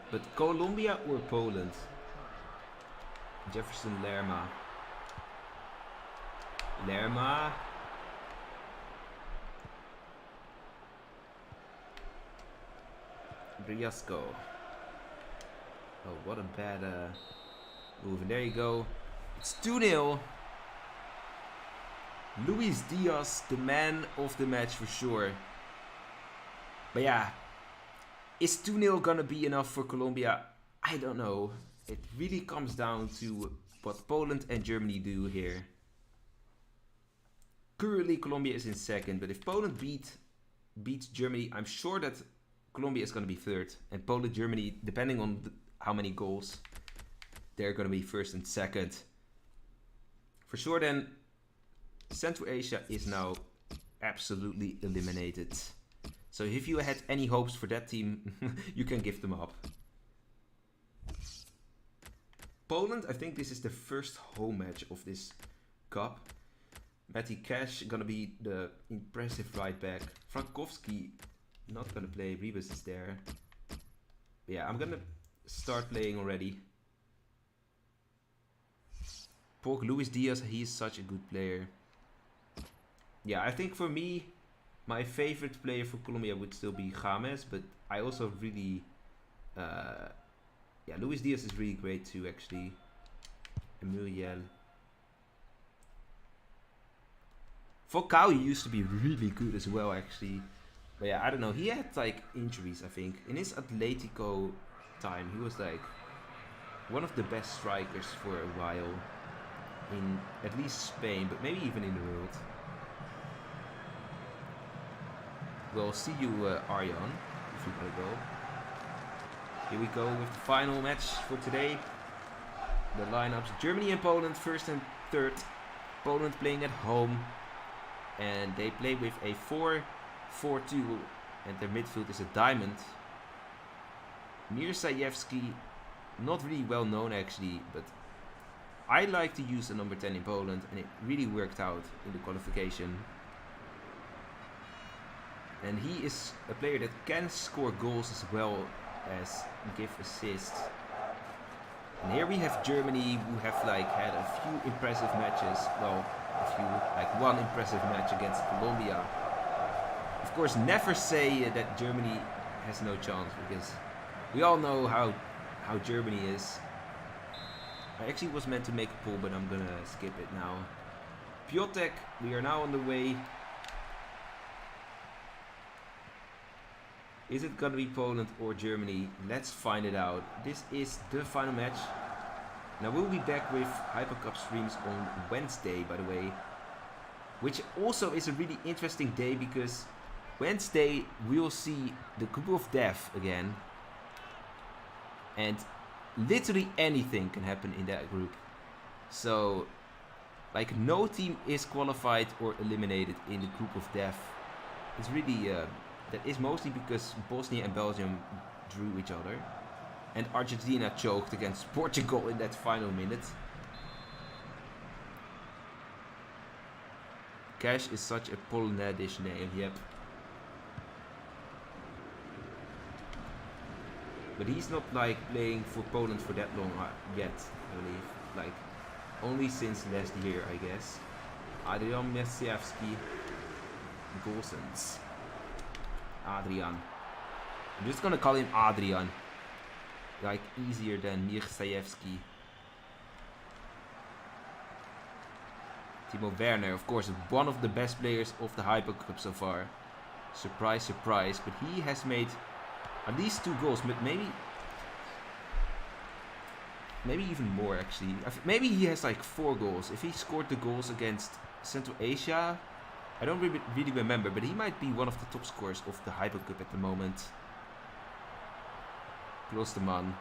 But Colombia or Poland? Jefferson Lerma. Lerma. Briasco. Oh, what a bad move. And there you go. It's 2-0. Luis Diaz, the man of the match for sure. But yeah, is 2-0 gonna be enough for Colombia? I don't know. It really comes down to what Poland and Germany do here. Currently Colombia is in second, but if Poland beats Germany, I'm sure that Colombia is gonna be third. And Poland, Germany, depending on how many goals, they're gonna be first and second. For sure then, Central Asia is now absolutely eliminated. So if you had any hopes for that team, you can give them up. Poland, I think this is the first home match of this cup. Matty Cash gonna be the impressive right back. Frankowski not gonna play, Rebus is there. But yeah, I'm gonna start playing already. Pork Luis Diaz, he's such a good player. Yeah, I think for me, my favorite player for Colombia would still be James, but I also really... yeah, Luis Diaz is really great too, actually. Emiliel. Falcao used to be really good as well, actually. But yeah, I don't know. He had like injuries, I think. In his Atletico time, he was like one of the best strikers for a while. In at least Spain, but maybe even in the world. We'll see you, Arjan, if you want to go. Here we go with the final match for today. The lineups: Germany and Poland first and third. Poland playing at home. And they play with a 4-4-2. And their midfield is a diamond. Mirzajewski, not really well known actually, but I like to use the number 10 in Poland, and it really worked out in the qualification. And he is a player that can score goals as well as give assists. And here we have Germany, who have like had a few impressive matches. Well, like one impressive match against Colombia. Of course, never say that Germany has no chance, because we all know how Germany is. I actually was meant to make a poll, but I'm gonna skip it now. Piotek, we are now on the way. Is it gonna be Poland or Germany? Let's find it out. This is the final match. Now we'll be back with Hypo Cup streams on Wednesday, by the way. Which also is a really interesting day, because Wednesday we'll see the Group of Death again. And literally anything can happen in that group. So, like, no team is qualified or eliminated in the Group of Death. It's really, that is mostly because Bosnia and Belgium drew each other. And Argentina choked against Portugal in that final minute. Cash is such a Polonedish name, yep. But he's not like playing for Poland for that long yet, I believe. Like, only since last year, I guess. Adrian Mesiewski, Golsens. Adrian. I'm just gonna call him Adrian. Like, easier than Mirzaevski. Timo Werner, of course, one of the best players of the Hypo Cup so far. Surprise, surprise. But he has made at least 2 goals, but maybe even more actually. Maybe he has like 4 goals. If he scored the goals against Central Asia, I don't really remember, but he might be one of the top scorers of the Hypo Cup at the moment. Klosterman.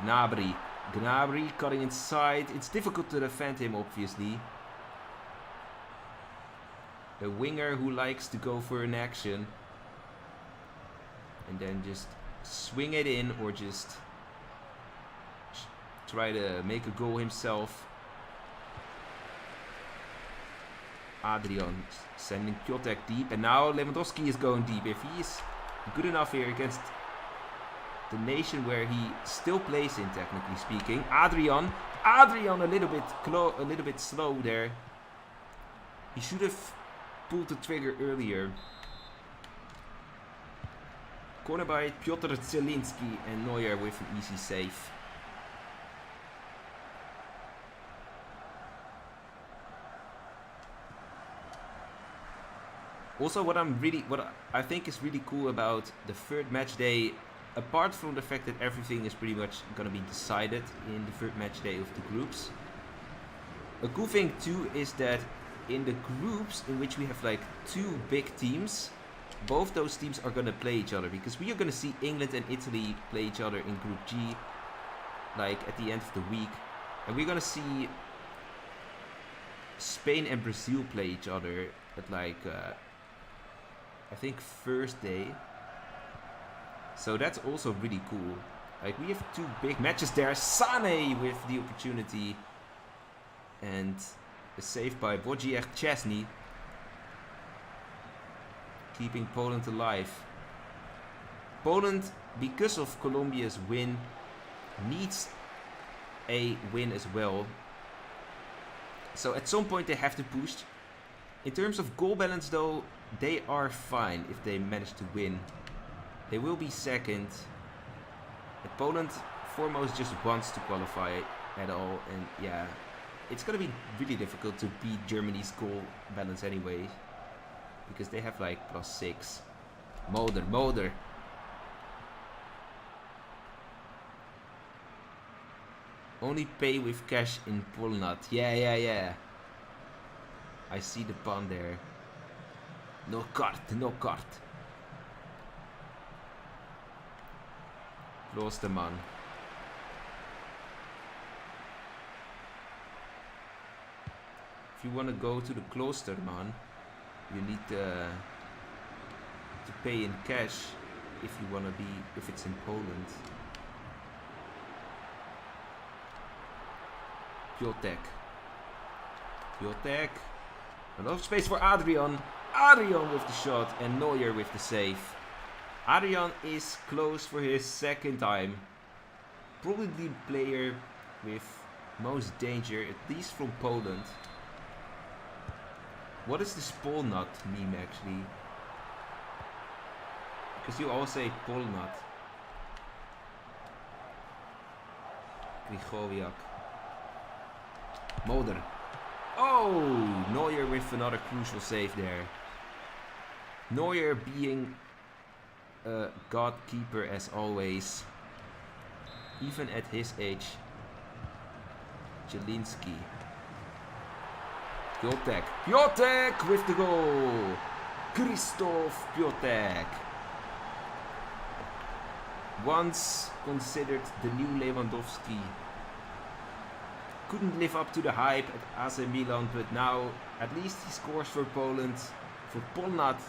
Gnabry. Gnabry cutting inside. It's difficult to defend him, obviously. A winger who likes to go for an action. And then just swing it in, or just try to make a goal himself. Adrian sending Piotek deep. And now Lewandowski is going deep. If he is good enough here against the nation where he still plays in, technically speaking. Adrian a little bit slow there. He should have pulled the trigger earlier. Corner by Piotr Zielinski, and Neuer with an easy save. Also, what I think is really cool about the third match day, apart from the fact that everything is pretty much gonna be decided in the third match day of the groups, a cool thing too is that in the groups in which we have like 2 big teams, both those teams are gonna play each other, because we are gonna see England and Italy play each other in Group G, like at the end of the week, and we're gonna see Spain and Brazil play each other at like I think Thursday. So that's also really cool. Like, we have 2 big matches there. Sane with the opportunity, and a save by Wojciech Szczesny, keeping Poland alive. Poland, because of Colombia's win, needs a win as well. So at some point they have to push. In terms of goal balance though, they are fine if they manage to win. They will be second. And Poland foremost just wants to qualify at all. And yeah, it's gonna be really difficult to beat Germany's goal balance anyway, because they have like +6. Mulder. Only pay with cash in Poland. Yeah. I see the pun there. No card. Klosterman. If you want to go to the Klosterman, you need to pay in cash if it's in Poland. Piotek. A lot of space for Adrian. Adrian with the shot and Neuer with the save. Adrian is close for his second time. Probably the player with most danger, at least from Poland. What is the Polnut meme actually? Because you all say Polnut. Grigowiak. Mulder. Oh, Neuer with another crucial save there. Neuer being a god keeper as always. Even at his age. Jelinski. Piotek. Piotek with the goal. Krzysztof Piotek. Once considered the new Lewandowski. Couldn't live up to the hype at AC Milan, but now at least he scores for Poland. For Polnat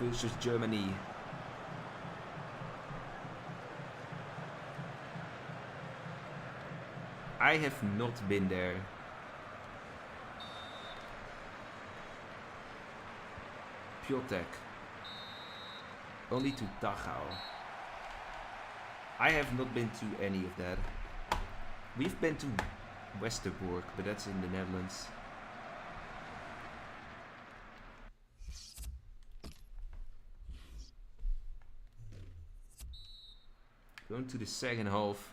versus Germany. I have not been there. Piotek. Only to Dachau. I have not been to any of that. We've been to Westerbork, but that's in the Netherlands. Going to the second half.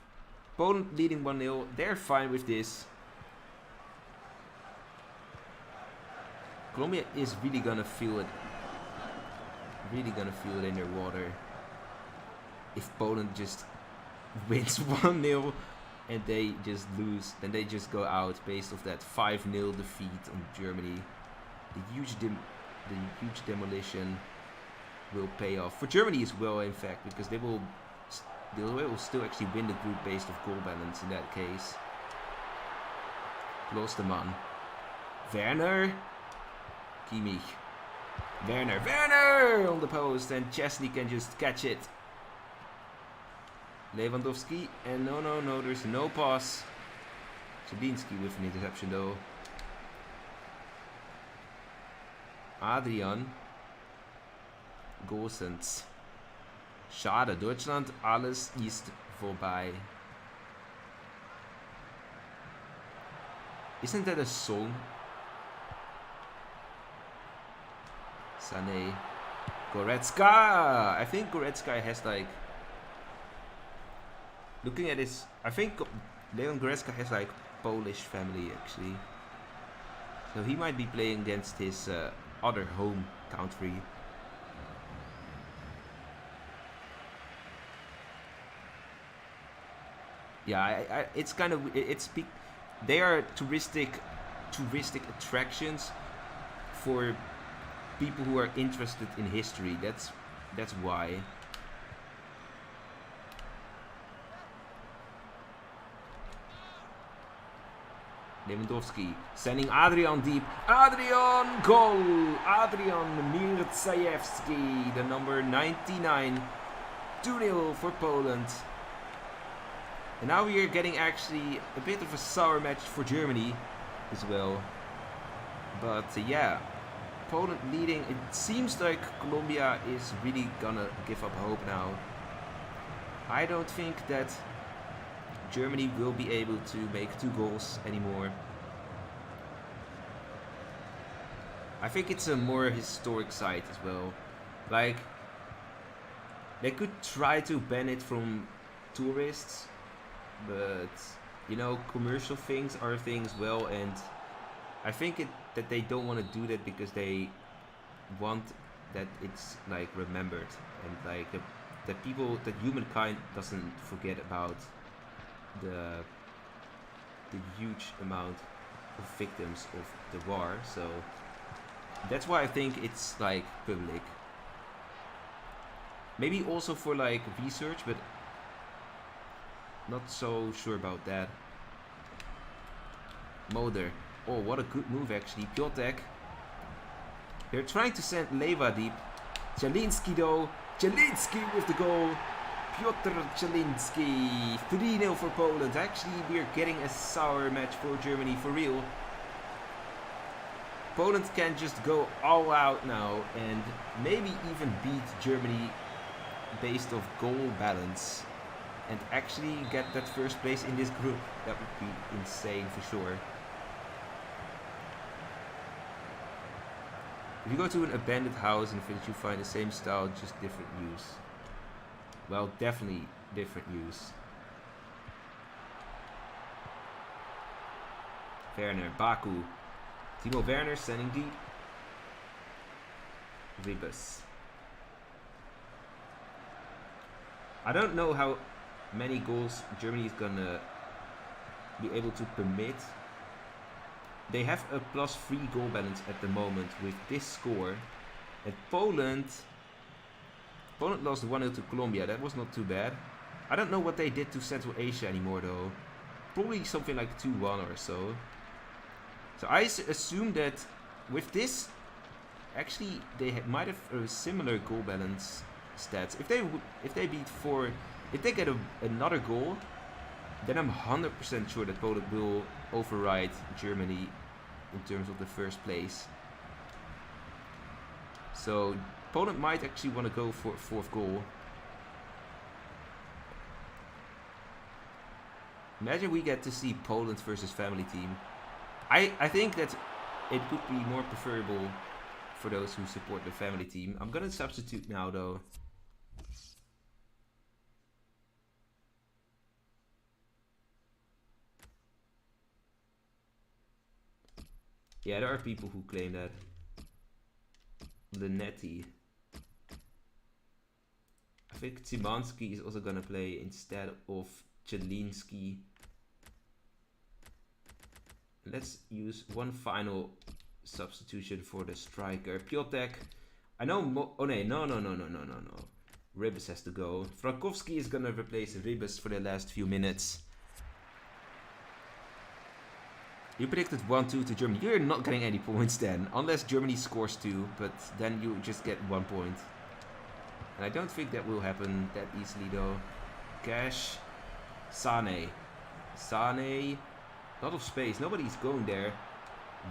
Poland leading 1-0. They're fine with this. Colombia is really gonna feel it. Really gonna feel it in their water. If Poland just wins 1-0 and they just lose, then they just go out based off that 5-0 defeat on Germany. The huge demolition will pay off for Germany as well, in fact, because they will still actually win the group based off goal balance in that case. Klosterman. Werner. Kimmich. Werner on the post, and Chesney can just catch it. Lewandowski, and no, there's no pass. Jelinski with an interception though. Adrian. Gosens. Schade, Deutschland, alles ist vorbei. Isn't that a song? Sané. Goretzka! I think Goretzka has like... Looking at his... I think Leon Goretzka has like Polish family actually. So he might be playing against his other home country. Yeah, it's kind of... They are touristic attractions for people who are interested in history. That's why. Lewandowski sending Adrian deep. Adrian goal! Adrian Mirczajewski, the number 99. 2-0 for Poland. And now we are getting actually a bit of a sour match for Germany as well. But yeah, Poland leading. It seems like Colombia is really gonna give up hope now. I don't think that Germany will be able to make 2 goals anymore. I think it's a more historic site as well. Like, they could try to ban it from tourists, but you know, commercial things are things well, and I think that they don't want to do that because they want that it's like remembered, and like that people, that humankind doesn't forget about the huge amount of victims of the war. So that's why I think it's like public. Maybe also for like research, but not so sure about that. Mulder. Oh, what a good move actually. Piotek. They're trying to send Leva deep. Jelinski though. Jelinski with the goal. Piotr Jelinski. 3-0 for Poland. Actually, we're getting a sour match for Germany for real. Poland can just go all out now and maybe even beat Germany based off goal balance and actually get that first place in this group. That would be insane for sure. If you go to an abandoned house in Finland, you find the same style, just different use. Well, definitely different use. Werner, Baku. Timo Werner sending deep. Ribas. I don't know how many goals Germany is gonna be able to permit. They have a +3 goal balance at the moment with this score. And Poland lost 1-0 to Colombia. That was not too bad. I don't know what they did to Central Asia anymore though. Probably something like 2-1 or so. So I assume that with this, actually they might have a similar goal balance stats. If they beat 4, if they get another goal, then I'm 100% sure that Poland will override Germany in terms of the first place. So Poland might actually want to go for a 4th goal. Imagine we get to see Poland versus family team. I think that it would be more preferable for those who support the family team. I'm gonna substitute now though. Yeah, there are people who claim that. Linetti. I think Tsimanski is also gonna play instead of Jelinski. Let's use one final substitution for the striker. Piotek. I know no. Ribas has to go. Frankowski is gonna replace Ribas for the last few minutes. You predicted 1-2 to Germany. You're not getting any points then. Unless Germany scores 2, but then you just get 1 point. And I don't think that will happen that easily though. Cash. Sane. Lot of space. Nobody's going there.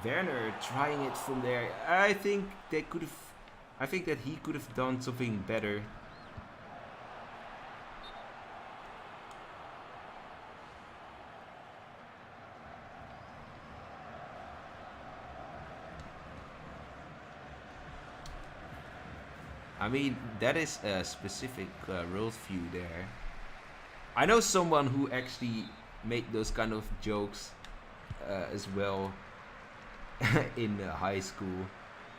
Werner trying it from there. I think they could have. I think that he could have done something better. I mean, that is a specific worldview there. I know someone who actually made those kind of jokes as well in high school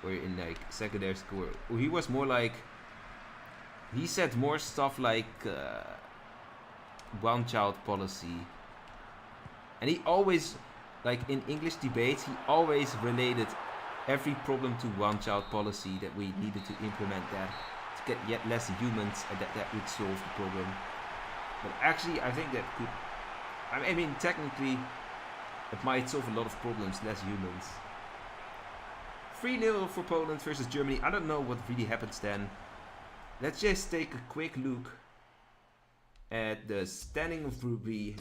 or in like secondary school. He was more like, he said more stuff like one child policy, and he always, like in English debates, he always related every problem to one child policy, that we needed to implement that to get yet less humans, and that would solve the problem. But actually I think that could, I mean technically it might solve a lot of problems, less humans. 3-0 for Poland versus Germany. I don't know what really happens then. Let's just take a quick look at the standing of Group B.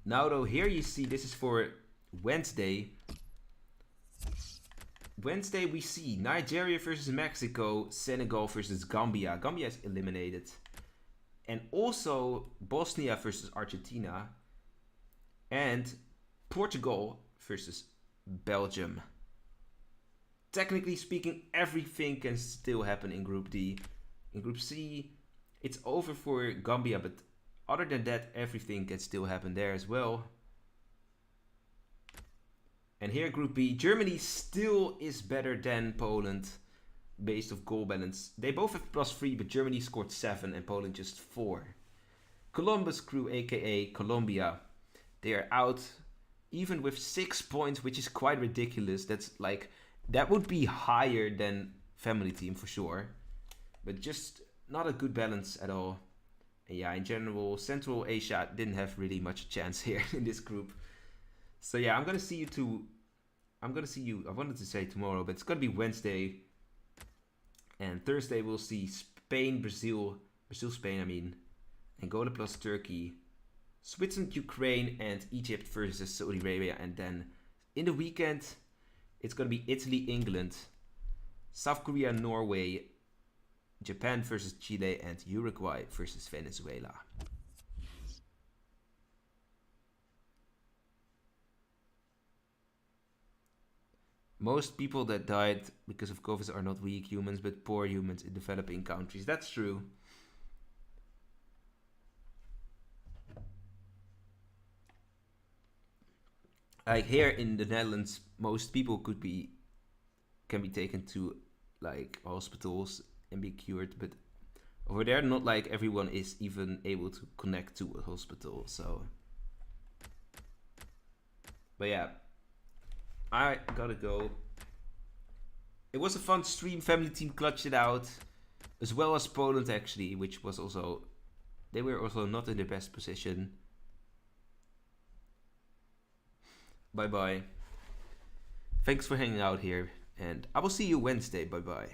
Now though, here you see this is for Wednesday. Wednesday we see Nigeria versus Mexico, Senegal versus Gambia. Gambia is eliminated. And also Bosnia versus Argentina. And Portugal versus Belgium. Technically speaking, everything can still happen in Group D. In Group C, it's over for Gambia, but other than that, everything can still happen there as well. And here Group B, Germany still is better than Poland based off goal balance. They both have +3, but Germany scored 7 and Poland just 4. Columbus Crew, aka Colombia, they are out even with 6 points, which is quite ridiculous. That's like, that would be higher than family team for sure, but just not a good balance at all. And yeah, in general, Central Asia didn't have really much chance here in this group. So yeah, I wanted to say tomorrow, but it's gonna be Wednesday. And Thursday we'll see Spain, Brazil, Spain, I mean, Angola plus Turkey, Switzerland, Ukraine, and Egypt versus Saudi Arabia. And then in the weekend, it's going to be Italy, England, South Korea, Norway, Japan versus Chile, and Uruguay versus Venezuela. Most people that died because of COVID are not weak humans, but poor humans in developing countries. That's true. Like here in the Netherlands, most people can be taken to like hospitals and be cured, but over there, not like everyone is even able to connect to a hospital. So, but yeah, I gotta go. It was a fun stream. Family team clutched it out, as well as Poland actually, which was also, they were also not in the best position. Bye bye. Thanks for hanging out here, and I will see you Wednesday. Bye bye.